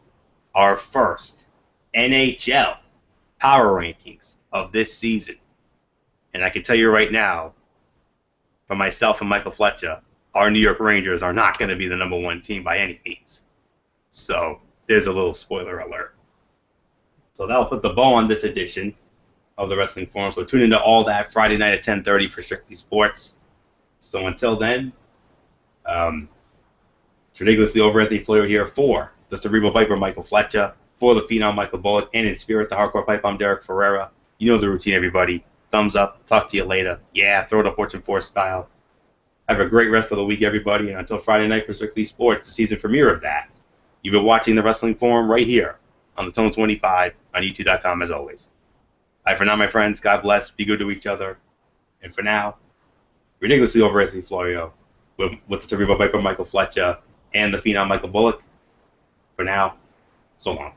our first NHL power rankings of this season. And I can tell you right now, for myself and Michael Fletcher, our New York Rangers are not going to be the #1 team by any means. So there's a little spoiler alert. So that'll put the bow on this edition of the Wrestling Forum. So tune into all that Friday night at 10:30 for Strictly Sports. So until then, it's ridiculously over Anthony Florio here for the Cerebral Viper Michael Fletcher, for the Phenom Michael Bullock, and in spirit the Hardcore Pipe, I'm Derek Ferreira. You know the routine, everybody. Thumbs up. Talk to you later. Yeah, throw it up Fortune 4 style. Have a great rest of the week, everybody, and until Friday night for Strictly Sports, the season premiere of that. You've been watching the Wrestling Forum right here on the Zone 25 on YouTube.com as always. Bye for now, my friends. God bless. Be good to each other. And for now, ridiculously over Anthony Florio with the Cerebral Viper Michael Fletcher and the Phenom Michael Bullock. For now, so long.